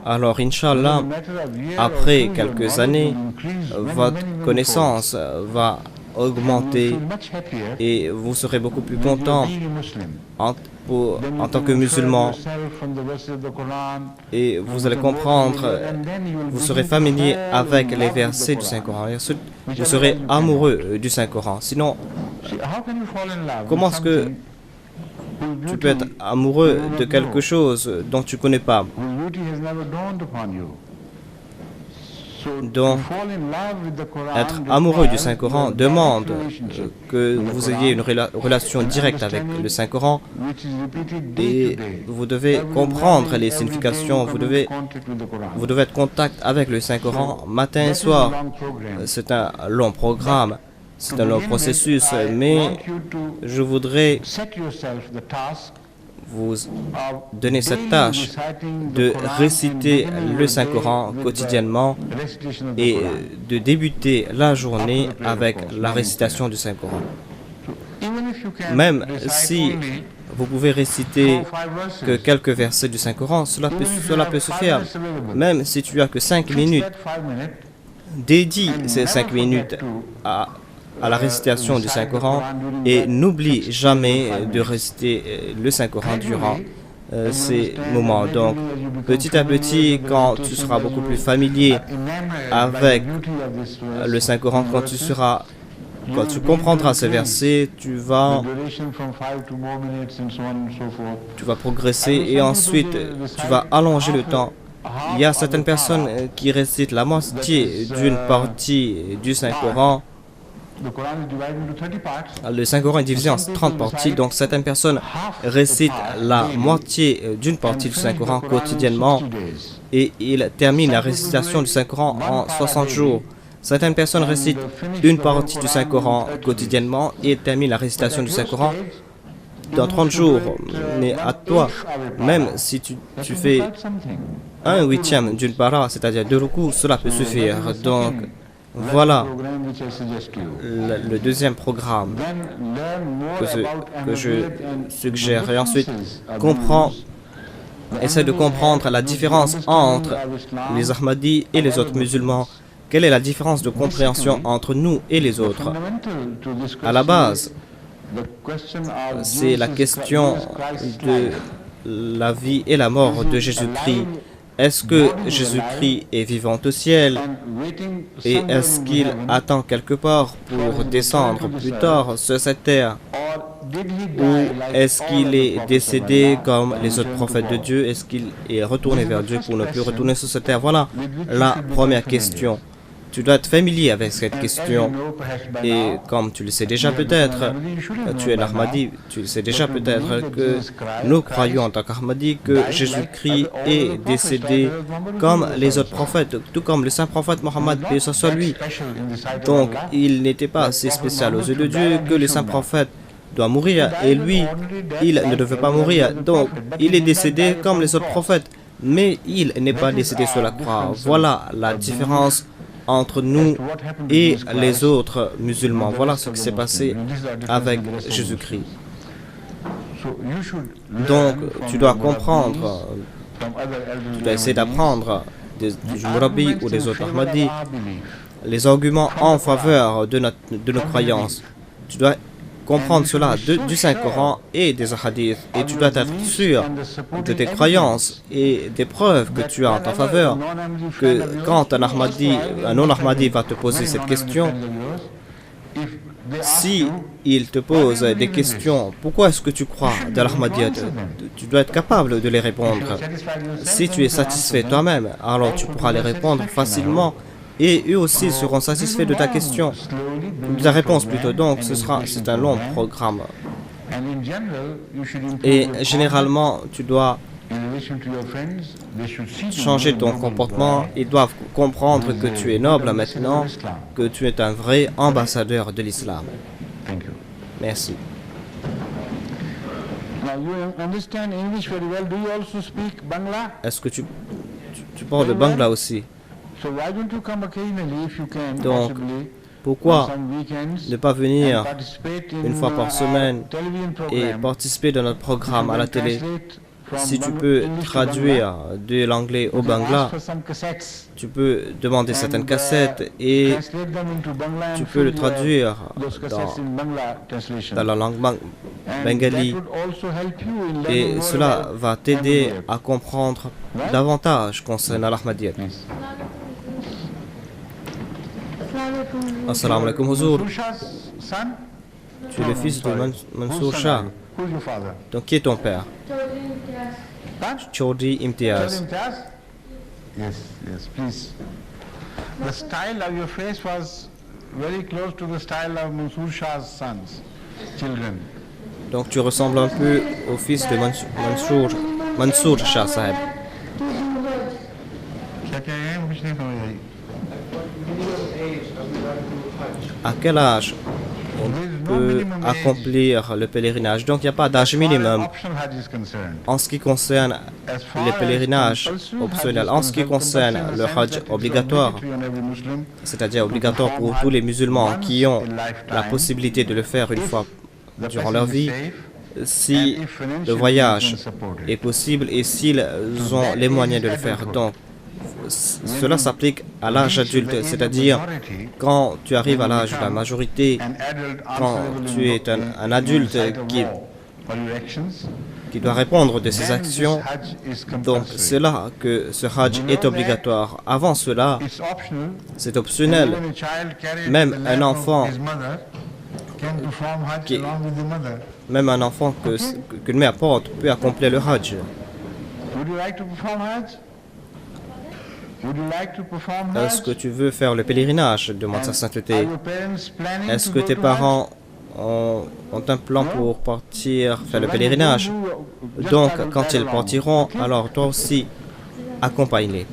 alors Inch'Allah, après quelques années, votre connaissance va augmenter et vous serez beaucoup plus content en tant que musulman, et vous allez comprendre, vous serez familier avec les versets du Saint-Coran, vous serez amoureux du Saint-Coran. Sinon, comment est-ce que tu peux être amoureux de quelque chose dont tu ne connais pas? Donc, être amoureux du Saint-Coran demande que vous ayez une relation directe avec le Saint-Coran, et vous devez comprendre les significations, vous devez être en contact avec le Saint-Coran matin et soir. C'est un long programme, c'est un long processus, mais je voudrais vous donner cette tâche de réciter le Saint-Coran quotidiennement et de débuter la journée avec la récitation du Saint-Coran. Même si vous pouvez réciter que quelques versets du Saint-Coran, cela peut se faire. Même si tu as que 5 minutes, dédie ces 5 minutes à la récitation du Saint-Coran, et n'oublie jamais de réciter le Saint-Coran durant ces moments. Donc, petit à petit, quand tu seras beaucoup plus familier avec le Saint-Coran, quand tu comprendras ces versets, tu vas progresser, et ensuite tu vas allonger le temps. Il y a certaines personnes qui récitent la moitié d'une partie du Saint-Coran. Le Saint-Coran est divisé en 30 parties, donc certaines personnes récitent la moitié d'une partie du Saint-Coran quotidiennement, et ils terminent la récitation du Saint-Coran en 60 jours. Certaines personnes récitent une partie du Saint-Coran quotidiennement et terminent la récitation du Saint-Coran dans 30 jours. Mais à toi, même si tu fais un huitième d'une para, c'est-à-dire 2 rukus, cela peut suffire. Donc, voilà le deuxième programme que je suggère. Et ensuite, essaie de comprendre la différence entre les Ahmadis et les autres musulmans. Quelle est la différence de compréhension entre nous et les autres? À la base, c'est la question de la vie et la mort de Jésus-Christ. Est-ce que Jésus-Christ est vivant au ciel et est-ce qu'il attend quelque part pour descendre plus tard sur cette terre? Ou est-ce qu'il est décédé comme les autres prophètes de Dieu? Est-ce qu'il est retourné vers Dieu pour ne plus retourner sur cette terre? Voilà la première question. Tu dois être familier avec cette question. Et comme tu le sais déjà peut-être, tu es l'Ahmadi, tu le sais déjà peut-être que nous croyons en tant qu'Ahmadi que Jésus-Christ est décédé comme les autres prophètes, tout comme le saint prophète Mohammed, paix soit lui. Donc, il n'était pas assez spécial aux yeux de Dieu que le saint prophète doit mourir et lui, il ne devait pas mourir. Donc, il est décédé comme les autres prophètes, mais il n'est pas décédé sur la croix. Voilà la différence entre nous et les autres musulmans. Voilà ce qui s'est passé avec Jésus-Christ. Donc, tu dois comprendre, tu dois essayer d'apprendre du Murabi ou des autres Ahmadis les arguments en faveur de nos croyances. Tu dois comprendre cela du Saint-Coran et des hadiths et tu dois être sûr de tes croyances et des preuves que tu as en ta faveur que quand un non-Ahmadi va te poser cette question, si il te pose des questions, pourquoi est-ce que tu crois dans l'Ahmadiyya, tu dois être capable de les répondre. Si tu es satisfait toi-même, alors tu pourras les répondre facilement et eux aussi seront satisfaits de ta question, de ta réponse plutôt. Donc c'est un long programme. Et généralement, tu dois changer ton comportement. Ils doivent comprendre que tu es noble maintenant, que tu es un vrai ambassadeur de l'islam. Merci. Est-ce que tu parles de Bangla aussi? Donc, pourquoi ne pas venir une fois par semaine et participer dans notre programme à la télé? Si tu peux traduire de l'anglais au bangla, tu peux demander certaines cassettes et tu peux le traduire dans la langue bengali. Et cela va t'aider à comprendre davantage concernant l'Ahmadiyya. Assalamu alaikum, Huzour. Tu es le fils de Mansour Shah. Donc, qui est ton père? Chaudhry Imtiaz. Yes, please. The style of your face was very close to the style of Mansour Shah's sons, children. Donc, tu ressembles un peu au fils de Mansour Shah Sahib. À quel âge on peut accomplir le pèlerinage? Donc, il n'y a pas d'âge minimum en ce qui concerne les pèlerinages optionnels. En ce qui concerne le Hajj obligatoire, c'est-à-dire obligatoire pour tous les musulmans qui ont la possibilité de le faire une fois durant leur vie, si le voyage est possible et s'ils ont les moyens de le faire. Donc, cela s'applique à l'âge adulte, c'est-à-dire quand tu arrives à l'âge de la majorité, quand tu es un adulte qui doit répondre de ses actions. Donc c'est là que ce Hajj est obligatoire. Avant cela, c'est optionnel. Même un enfant qu'une mère porte peut accomplir le Hajj. Est-ce que tu veux faire le pèlerinage? Demande sa sainteté. Est-ce que tes parents ont un plan pour partir faire le pèlerinage? Donc, quand ils partiront, alors toi aussi, accompagne-les.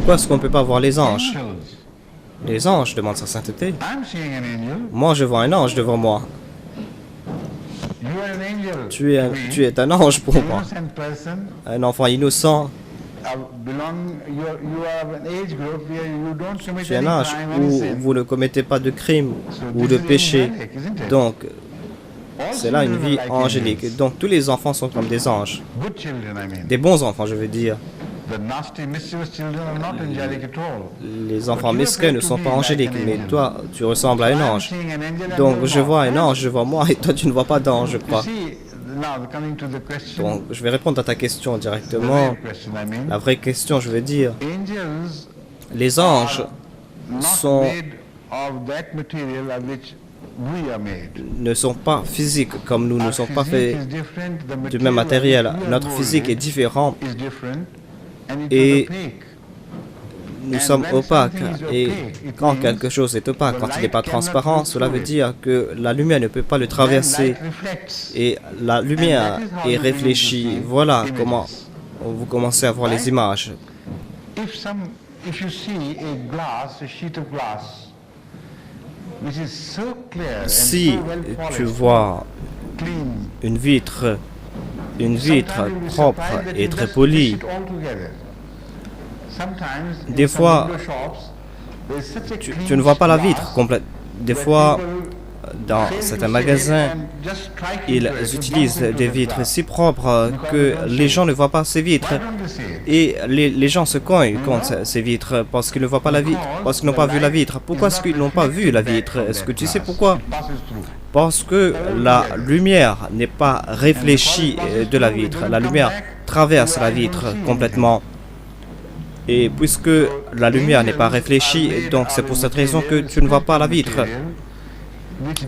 Pourquoi est-ce qu'on ne peut pas voir les anges? Angels. Les anges, demande sa sainteté. I'm seeing an angel. Moi, je vois un ange devant moi. You are an angel. Tu es, to me. tu es un ange pour moi. Innocent person. Un enfant innocent. You are of an age group where you don't commit Tu es un any âge crime, any où sin. vous ne commettez pas de crime So ou this de is péché. angelic, isn't it? Donc, All c'est là une children vie are like angélique. angels. Donc, tous les enfants sont comme des anges. Good children, I mean. Des bons enfants, je veux dire. The nasty, mischievous children are not angelic at all. Les enfants mesquins ne sont pas angéliques, mais toi, tu ressembles à un ange. Donc, je vois un ange devant moi et toi, tu ne vois pas d'ange, je crois. Donc, je vais répondre à ta question directement. La vraie question, je veux dire, les anges sont, ne sont pas physiques comme nous, ne sont pas faits du même matériel. Notre physique est différent et nous sommes opaques. Et quand quelque chose est opaque, quand il n'est pas transparent, cela veut dire que la lumière ne peut pas le traverser. Et la lumière est réfléchie. Voilà comment vous commencez à voir les images. Si tu vois une vitre propre et très polie, des fois, tu ne vois pas la vitre complète. Des fois, dans certains magasins, ils utilisent des vitres si propres que les gens ne voient pas ces vitres. Et les gens se cognent contre ces vitres parce qu'ils ne voient pas la vitre, parce qu'ils n'ont pas vu la vitre. Pourquoi est-ce qu'ils n'ont pas vu la vitre? Est-ce que tu sais pourquoi? Parce que la lumière n'est pas réfléchie de la vitre. La lumière traverse la vitre complètement. Et puisque la lumière n'est pas réfléchie, donc c'est pour cette raison que tu ne vois pas la vitre.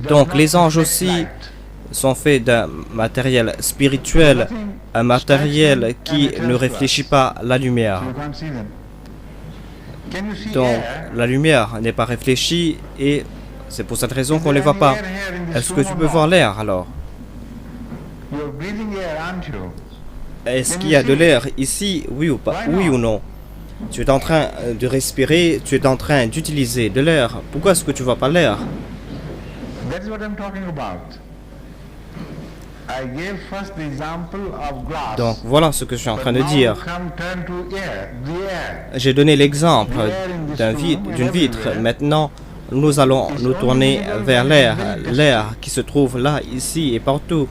Donc les anges aussi sont faits d'un matériel spirituel, un matériel qui ne réfléchit pas la lumière. Donc la lumière n'est pas réfléchie et c'est pour cette raison qu'on ne les voit pas. Est-ce que tu peux voir l'air alors? Est-ce qu'il y a de l'air ici, oui ou pas? Oui ou non? Tu es en train de respirer, tu es en train d'utiliser de l'air. Pourquoi est-ce que tu ne vois pas l'air? Donc voilà ce que je suis en train de dire. J'ai donné l'exemple d'une vitre. Maintenant, nous allons nous tourner vers l'air. L'air qui se trouve là, ici et partout.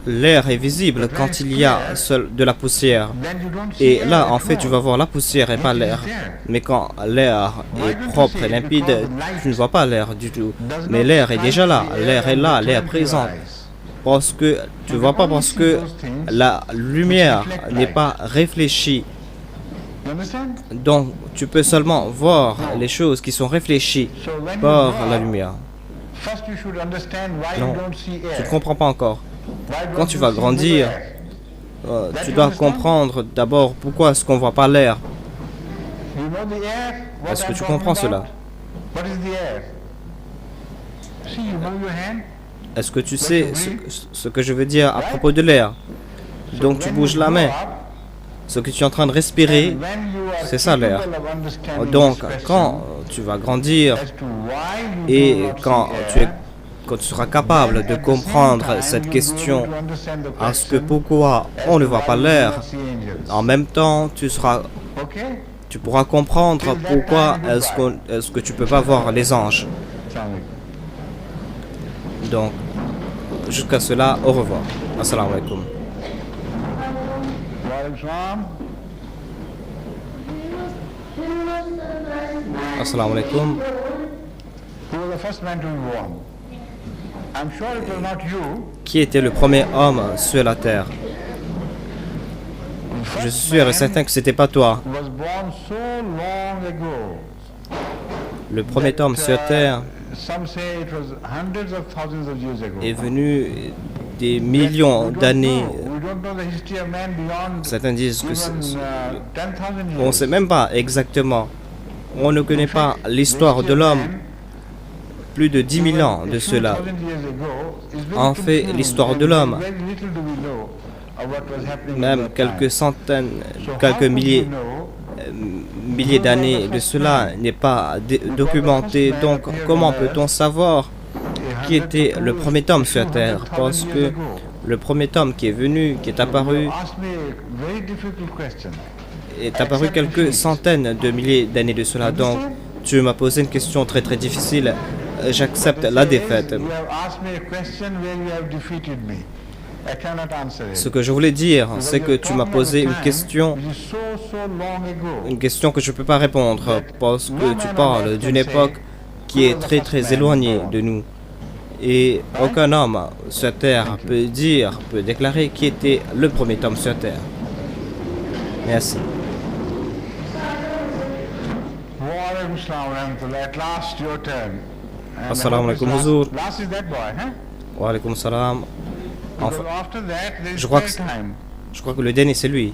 L'air est visible quand il y a seul de la poussière. Et là, en fait, tu vas voir la poussière et pas l'air. Mais quand l'air est propre et limpide, tu ne vois pas l'air du tout. Mais l'air est déjà là. L'air est là, l'air est présent. Parce que tu ne vois pas parce que la lumière n'est pas réfléchie. Donc, tu peux seulement voir les choses qui sont réfléchies par la lumière. Non, tu ne comprends pas encore. Quand tu vas grandir, tu dois comprendre d'abord pourquoi est-ce qu'on ne voit pas l'air. Est-ce que tu comprends cela? Est-ce que tu sais ce que je veux dire à propos de l'air? Donc tu bouges la main. Ce que tu es en train de respirer, c'est ça l'air. Donc quand tu vas grandir et quand tu seras capable de comprendre cette question, à ce que pourquoi on ne voit pas l'air, en même temps, tu pourras comprendre pourquoi est-ce que tu peux pas voir les anges. Donc, jusqu'à cela, au revoir. Assalamu alaikum. Assalamu alaikum. Qui était le premier homme sur la terre? Je suis sûr et certain que c'était pas toi. Le premier homme sur terre est venu des millions d'années. Certains disent que on ne sait même pas exactement. On ne connaît pas l'histoire de l'homme. Plus de 10 000 ans de cela. En fait, l'histoire de l'homme, of what was happening in même that quelques time. centaines, So how quelques could milliers, you know? milliers d'années de cela n'est pas documenté. Donc, comment peut-on savoir qui était le premier homme sur Terre? Parce que le premier homme qui est venu, qui est apparu quelques centaines de milliers d'années de cela. Donc, tu m'as posé une question très très difficile. J'accepte la défaite. Ce que je voulais dire, c'est que tu m'as posé une question que je ne peux pas répondre, parce que tu parles d'une époque qui est très très éloignée de nous. Et aucun homme sur Terre peut déclarer qui était le premier homme sur Terre. Merci. Assalamu alaikum, Huzour. Wa alaikum salam. Enfin, je crois que le dernier c'est lui.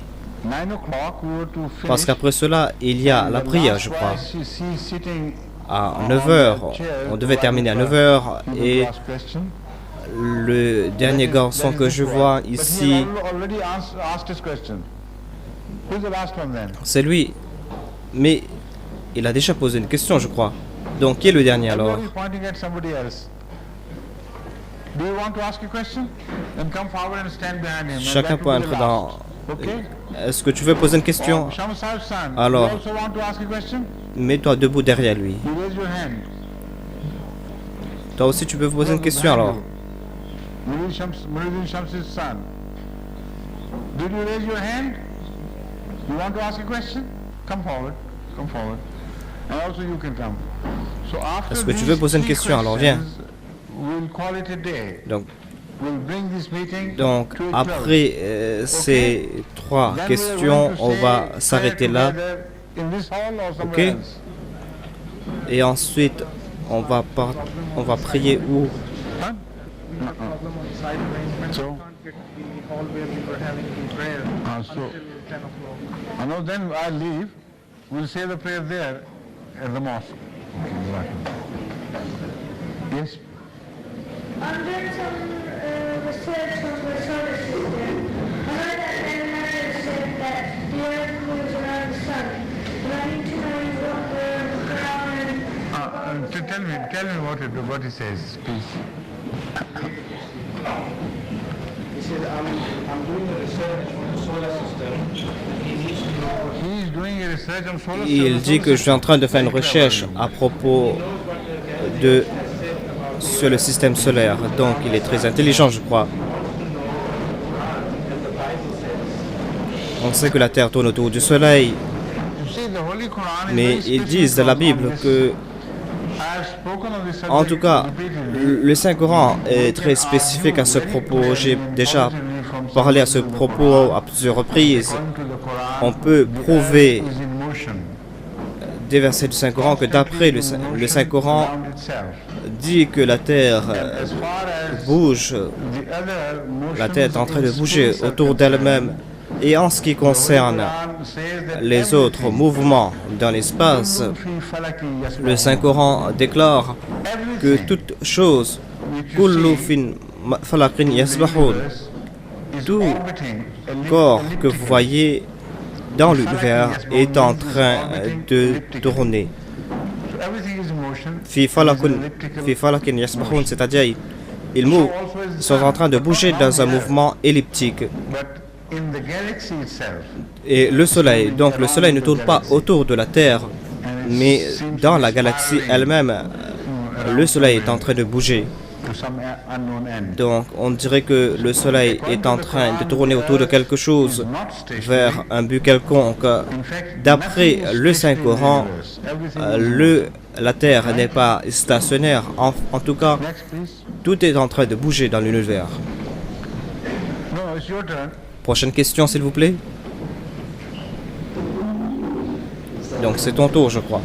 Parce qu'après cela, il y a la prière, je crois. À 9h, on devait terminer à 9h et le dernier garçon que je vois ici, c'est lui. Mais il a déjà posé une question, je crois. Donc, qui est le dernier alors? Chacun peut entrer dans... Est-ce que tu veux poser une question? Alors, mets-toi debout derrière lui. Toi aussi, tu peux poser une question alors. Est-ce que tu veux poser une question? Alors viens. Donc après ces 3 questions, on va s'arrêter là. Ok? Et ensuite, on va prier où? We'll say the prayer there at the mosque. Yes? I'm doing some research on the solar system. I heard that NASA said that the Earth moves around the sun. But I need to know what the ground and... Tell me what he says, please. He said, I'm doing a research on the solar system. Il dit que je suis en train de faire une recherche à propos sur le système solaire. Donc, il est très intelligent, je crois. On sait que la Terre tourne autour du Soleil. Mais ils disent dans la Bible que, en tout cas, le Saint-Coran est très spécifique à ce propos. J'ai déjà parlé à ce propos à plusieurs reprises. On peut prouver des versets du Saint-Coran que d'après le Saint-Coran dit que la Terre bouge, la Terre est en train de bouger autour d'elle-même. Et en ce qui concerne les autres mouvements dans l'espace, le Saint-Coran déclare que toute chose, kullu fin falakin yasbahun, tout corps que vous voyez dans l'univers est en train de tourner. Fi falakin yasbahun, c'est-à-dire ils sont en train de bouger dans un mouvement elliptique. Et le Soleil, donc le Soleil ne tourne pas autour de la Terre, mais dans la galaxie elle-même, le Soleil est en train de bouger. Donc on dirait que le Soleil est en train de tourner autour de quelque chose vers un but quelconque. D'après le Saint-Coran, la Terre n'est pas stationnaire. En tout cas, tout est en train de bouger dans l'univers. Prochaine question, s'il vous plaît. Donc, c'est ton tour, je crois.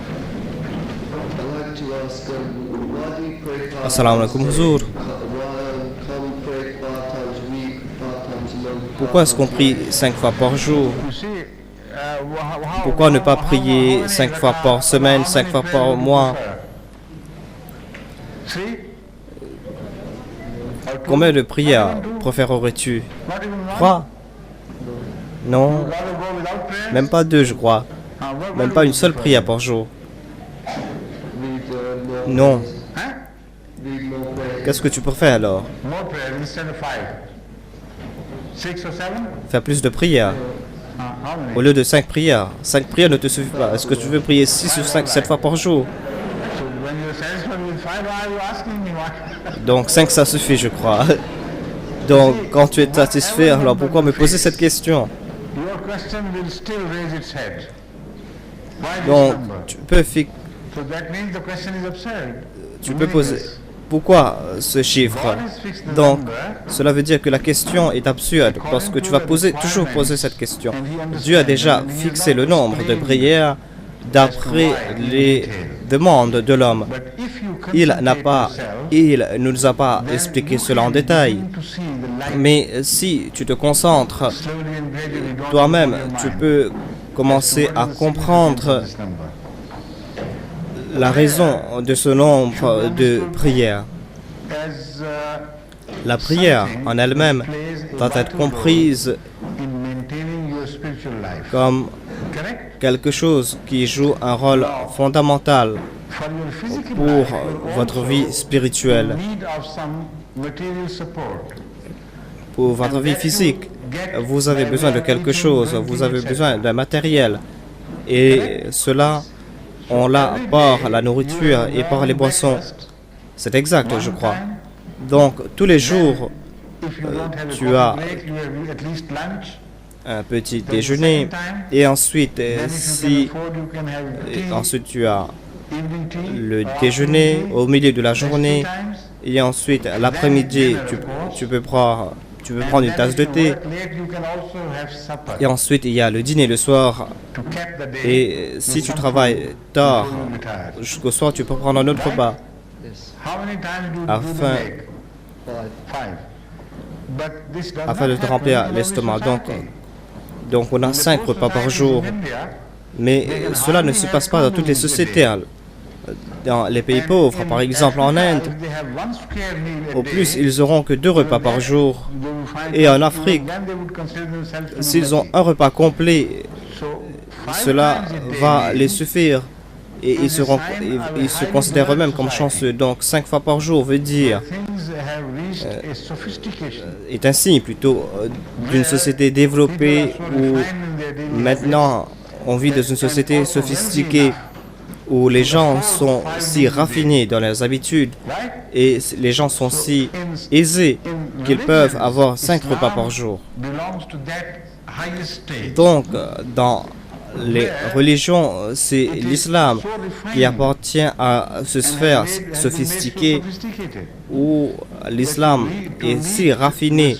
Assalamu alaikum, Huzour. Pourquoi est-ce qu'on prie 5 fois par jour? Pourquoi ne pas prier 5 fois par semaine, 5 fois par mois? Combien de prières préférerais-tu? 3? Non, Rather go without prayers? même pas 2, je crois. Même pas une seule prière par jour. Non. Huh? Qu'est-ce que tu préfères alors? More prayers instead of 5. 6 or 7? Faire plus de prières. How many? Au lieu de 5 prières. 5 prières ne te suffit pas. Est-ce que tu veux prier 6 ou 5, 7 fois par jour? So when you're satisfied with 5, why are you asking me what? Donc 5 ça suffit, je crois. Donc quand tu es satisfait, alors pourquoi me poser cette question? Your question will still raise its head. Why this Donc number? tu So that means the question is absurd. peux poser pourquoi ce chiffre? God has fixed the Donc number. cela veut dire que la question est absurde parce que tu vas toujours poser cette question. Dieu a déjà fixé le nombre de prières d'après les demandes de l'homme. But if you Il ne nous a pas expliqué cela en détail. to see the light Mais si tu te concentres slowly and gradually, don't toi-même, open your tu mind. peux commencer à comprendre This number. la raison de ce nombre de prières. As La prière en elle-même doit être comprise in maintaining your spiritual life. comme Correct? quelque chose qui joue un rôle fondamental For your physical pour life, you're votre also vie spirituelle, in need of some material support. pour votre vie physique. Vous avez besoin de quelque chose, vous avez besoin d'un matériel. Et cela, on l'a par la nourriture et par les boissons. C'est exact, je crois. Donc, tous les jours, If you don't have a tu coffee as break, you have at least lunch. un petit déjeuner. Et ensuite, Then if you si, can afford, you can have tea, ensuite tu as evening tea, le or déjeuner afternoon tea, au milieu de la rest two journée. times. Et ensuite, l'après-midi, tu peux prendre And une then tasse if de you thé. work late, you can also have supper Et ensuite, il y a le dîner le soir. to cap the day Et with si tu some travailles food tard before you retire. jusqu'au soir, tu peux prendre un autre repas. How many times do you do Afin- the leg? 5. But this does afin de not te happen remplir in every l'estomac. society. Donc on a In the 5 poor repas par societies jour. in India, Mais cela ne se passe pas dans toutes les sociétés. Dans les pays pauvres, par exemple en Inde, if they have one square meal a au day, plus, ils auront que 2 repas par jour. they will find Et en that Afrique, even then they would consider themselves to be s'ils ont lucky. un repas complet, So, 5 cela times a day va meal les suffire. Et ils se considèrent eux-mêmes comme chanceux. Donc 5 fois par jour veut dire, things have reached a sophistication. est un signe plutôt d'une société développée où maintenant on vit dans une société sophistiquée où les gens sont si raffinés dans leurs habitudes Right? et les gens sont si aisés qu'ils peuvent avoir 5 repas par jour. Belongs to that highest stage. Donc, dans les religions, c'est l'islam qui appartient à ce sphère sophistiquée où l'islam est si raffiné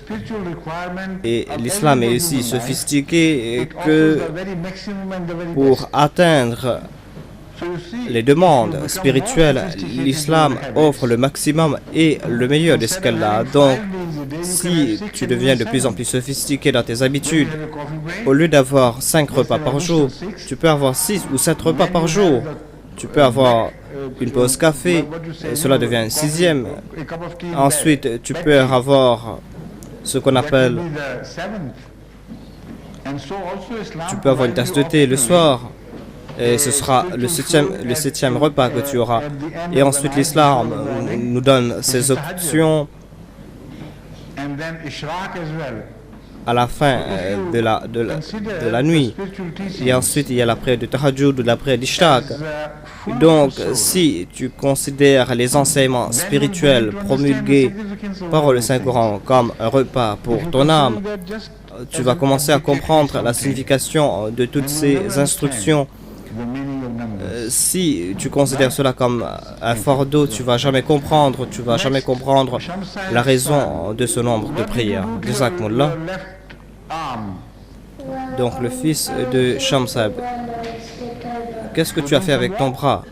et l'islam est aussi sophistiqué que pour atteindre les demandes spirituelles, l'islam offre le maximum et le meilleur de ce qu'elle a. Donc, si tu deviens de plus en plus sophistiqué dans tes habitudes, au lieu d'avoir 5 repas par jour, tu peux avoir 6 ou 7 repas par jour. Tu peux avoir une pause café, et cela devient un 6e. Ensuite, tu peux avoir ce qu'on appelle, tu peux avoir une tasse de thé le soir. Et ce sera le septième repas que tu auras. Et ensuite, l'islam nous donne ces options à la fin de la nuit. Et ensuite, il y a la prière de Tahajjud ou la prière d'Ishraq. Donc, si tu considères les enseignements spirituels promulgués par le Saint-Coran comme un repas pour ton âme, tu vas commencer à comprendre la signification de toutes ces instructions. Si tu considères cela comme un fardeau, tu vas jamais comprendre la raison de ce nombre de prières. Jazakumullah. Donc le fils de Shamsab, qu'est-ce que tu as fait avec ton bras?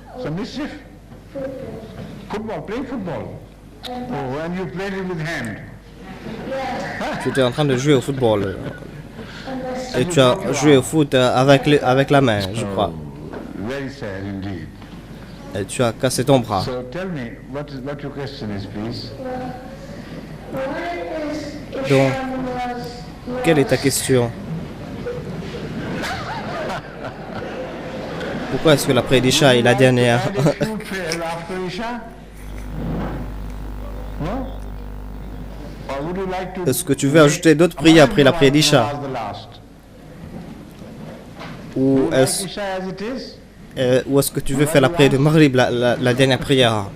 Tu étais en train de jouer au football. Et tu as joué au foot avec la main, je crois. Very sad indeed. Et tu as cassé ton bras. So tell me, what your question is, please? Donc, quelle est ta question? Pourquoi est-ce que la prière d'Isha est la dernière? Add a few prayers after Isha? No? Or would you like to Est-ce que tu veux ajouter d'autres prières après la prière d'Isha? as the last? Ou You like est-ce Isha as it is? ou est-ce que tu veux faire la prière de Maghrib, la dernière prière?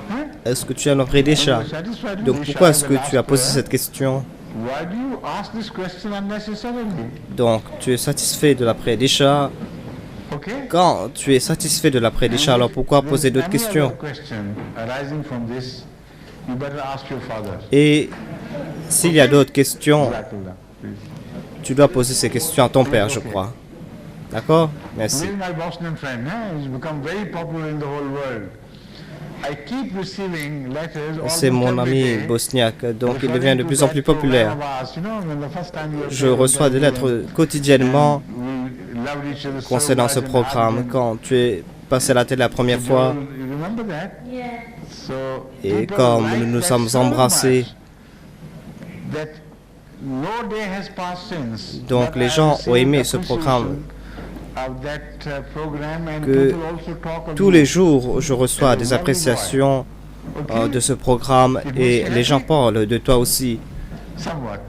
Huh? Est-ce que tu aimes la prière d'Isha? You're satisfied with Donc Isha pourquoi as est-ce the que last tu as posé prayer? cette question? Why do you ask this question unnecessarily? Donc tu es satisfait de la prière d'Isha. Okay? Quand tu es satisfait de la prière d'Isha, alors pourquoi poser d'autres questions? Question arising from this, you better ask your father. Et s'il y a d'autres questions, Jazakallah, please. tu dois poser ces questions à ton père, je crois. D'accord? Merci. This is my Bosnian friend. He's become very popular in the whole world. I keep receiving letters C'est almost mon every ami day bosniaque, donc il referring devient de to plus en that plus program populaire. of ours. You know, when the first time you Je appeared reçois des in lettres Belgium, quotidiennement we loved each other so concernant ce much and programme. argued. Quand tu es passé à la télé la première fois You remember that? Yeah. So et people comme like nous nous that sommes so embrassés, much that no day has passed since donc that les I gens ont received aimé ce programme. of that, program and Que people also talk of tous you. les jours, je reçois des appréciations Okay? de ce programme et les gens parlent de toi aussi. Somewhat.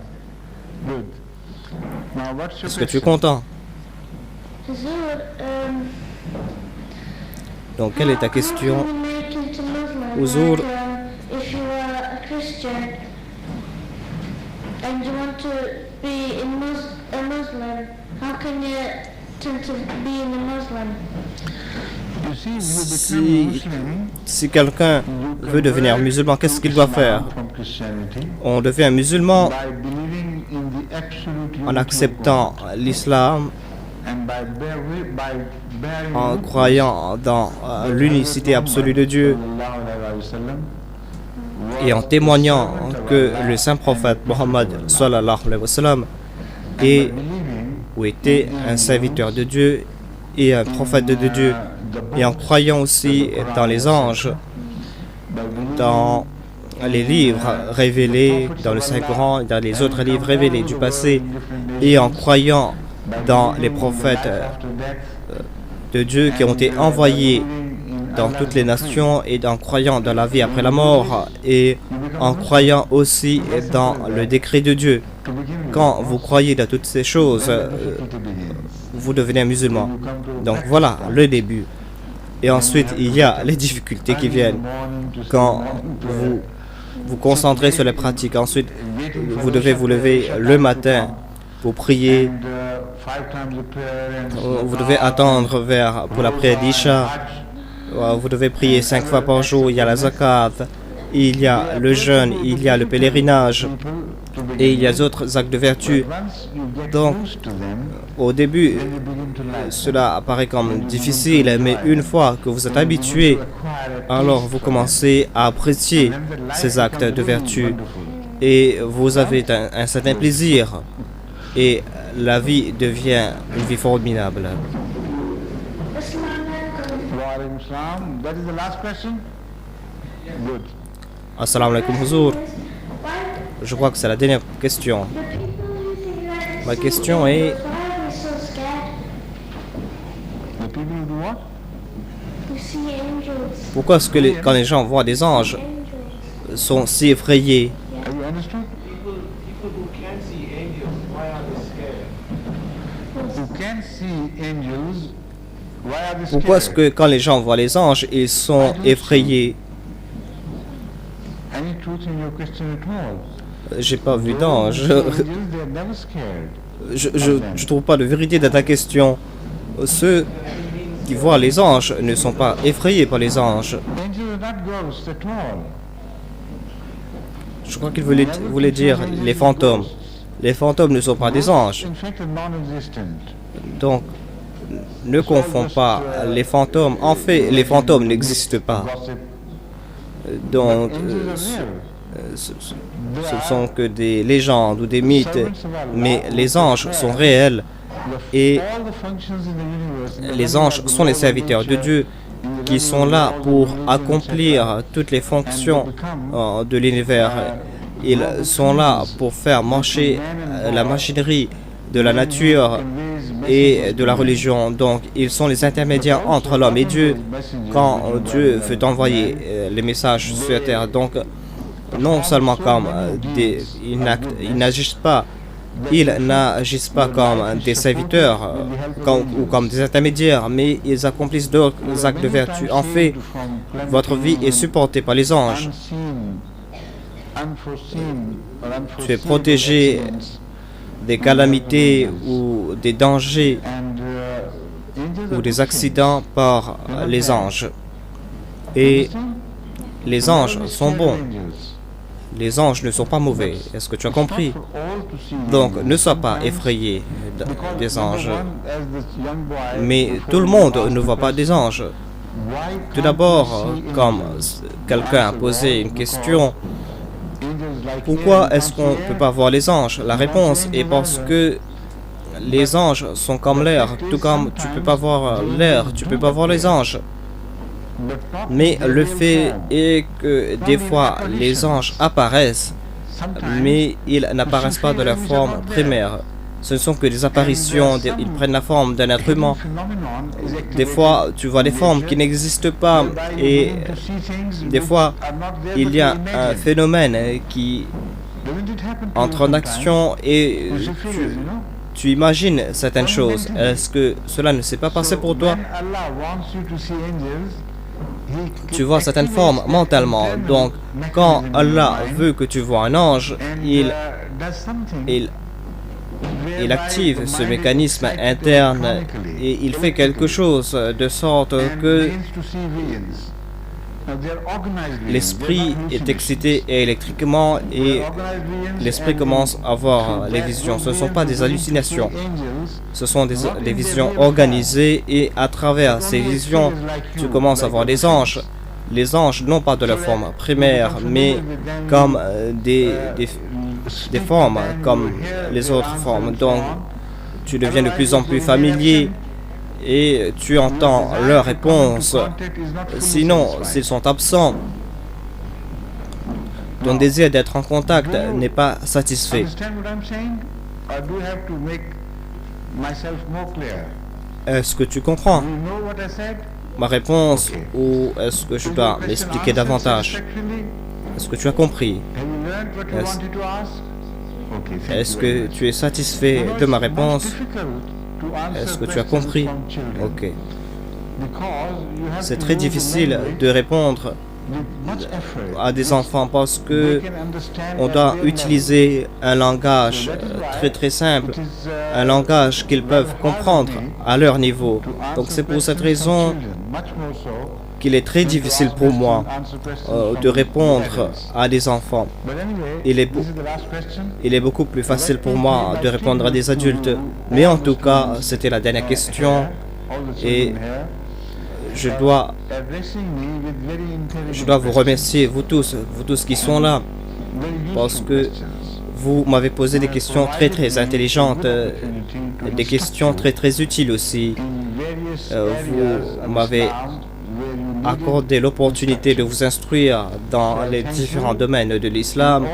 Good. Now what's your Est-ce que tu es question? content? Hazur, Donc quelle est ta how question? can you make it to Muslim? Hazur. Like, if you are a Christian and you want to be a Muslim, how can you tend to be a Muslim? You see, if you Si- become Muslim, Si quelqu'un you veut devenir convert musulman, qu'est-ce to qu'il doit Islam faire? from Christianity On devient musulman by believing in the absolute unity en of acceptant God l'islam, and by bearing en witness croyant dans that l'unicité Hazrat absolue de Dieu Muhammad sallallahu alayhi wa sallam et en was témoignant the servant of que Allah le saint prophète and Mohammed of Allah. sallallahu alayhi wa sallam And by est believing ou était un serviteur de Dieu et un prophète de Dieu, the book, et en croyant aussi dans les anges, by believing dans les livres révélés dans le Saint-Coran et dans les autres livres révélés du passé, et en croyant dans les prophètes de Dieu qui ont été envoyés dans toutes les nations, et en croyant dans la vie après la mort, et en croyant aussi dans le décret de Dieu. Quand vous croyez dans toutes ces choses, vous devenez musulman. Donc voilà le début. Et ensuite, il y a les difficultés qui viennent quand vous vous concentrez sur les pratiques. Ensuite, vous devez vous lever le matin pour prier. Vous devez attendre pour la prière d'Isha. Vous devez prier 5 fois par jour. Il y a la zakat, il y a le jeûne, il y a le pèlerinage et il y a d'autres actes de vertu. Donc, au début, cela apparaît comme difficile, mais une fois que vous êtes habitué, alors vous commencez à apprécier ces actes de vertu et vous avez un certain plaisir et la vie devient une vie formidable. That is the last question? Good. Assalamu alaikum Huzour. Je crois que c'est la dernière question. Ma question est, Why are we so scared? The people who do what? We see angels. pourquoi est-ce que quand les gens voient des anges, Angels. sont si effrayés? Have you understood? People who can see angels, why are they scared? Who can see angels, why are they Pourquoi est-ce scared? que quand les gens voient les anges, ils sont effrayés? Any truth in your question at all? J'ai pas vu d'ange. Those who see angels, they're never scared. Je trouve pas de vérité dans ta question. Ceux qui voient les anges ne sont pas effrayés par les anges. Angels are not ghosts at all. Je crois qu'il voulait dire les fantômes. Les fantômes ne sont pas des anges. In fact, are non-existent. Donc, ne confonds pas les fantômes. En fait, les fantômes n'existent pas. Gossip. Donc, Angels are real. ce sont que des légendes ou des mythes. Mais les anges sont réels. Et All the functions in the universe, les anges sont les serviteurs de Dieu qui sont là pour accomplir toutes les fonctions de l'univers. Ils sont là pour faire marcher la machinerie de la nature et de la religion. Donc, ils sont les intermédiaires entre l'homme et Dieu quand Dieu veut envoyer les messages sur terre. Donc, non seulement comme ils n'agissent pas comme des serviteurs ou comme des intermédiaires, mais ils accomplissent d'autres actes de vertu. En fait, votre vie est supportée par les anges. Tu es protégé des calamités ou des dangers ou des accidents par les anges. Et les anges sont bons. Les anges ne sont pas mauvais. Est-ce que tu as compris? Donc, ne sois pas effrayé des anges. Mais tout le monde ne voit pas des anges. Tout d'abord, comme quelqu'un a posé une question, pourquoi est-ce qu'on ne peut pas voir les anges? La réponse est parce que les anges sont comme l'air. Tout comme tu ne peux pas voir l'air, tu ne peux pas voir les anges. Mais le fait est que des fois, les anges apparaissent, mais ils n'apparaissent pas de leur forme primaire. Ce ne sont que des apparitions, ils prennent la forme d'un être humain. Des fois, tu vois des formes qui n'existent pas, et des fois, il y a un phénomène qui entre en action et tu imagines certaines choses. Est-ce que cela ne s'est pas passé pour toi? Tu vois certaines formes mentalement. Donc, quand Allah veut que tu vois un ange, il active ce mécanisme interne et il fait quelque chose de sorte que l'esprit est excité électriquement et l'esprit commence à voir les visions. Ce ne sont pas des hallucinations, ce sont des visions organisées, et à travers ces visions, tu commences à voir des anges. Les anges non pas de leur forme primaire, mais comme des formes, comme les autres formes. Donc, tu deviens de plus en plus familier et tu entends leurs réponses. Sinon, s'ils sont absents, ton désir d'être en contact n'est pas satisfait. Est-ce que tu comprends ma réponse, ou est-ce que je dois m'expliquer davantage? Est-ce que tu as compris? Est-ce que tu es satisfait de ma réponse? Est-ce que tu as compris? Ok. C'est très difficile de répondre à des enfants parce que on doit utiliser un langage très simple, un langage qu'ils peuvent comprendre à leur niveau. Donc c'est pour cette raison qu'il est très difficile pour moi de répondre à des enfants. Il est beaucoup plus facile pour moi de répondre à des adultes. Mais en tout cas, c'était la dernière question et je dois vous remercier, vous tous qui sont là, parce que vous m'avez posé des questions très intelligentes, des questions très utiles aussi. Vous m'avez accordé l'opportunité de vous instruire dans les différents domaines de l'islam,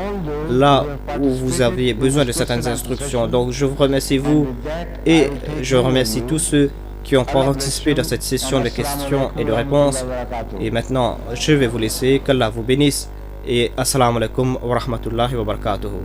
là où vous aviez besoin de certaines instructions. Donc je vous remercie, vous, et je remercie tous ceux qui ont participé dans cette session de questions et de réponses. Et maintenant, je vais vous laisser. Qu'Allah vous bénisse. Et assalamu alaikum wa rahmatullahi wa barakatuhu.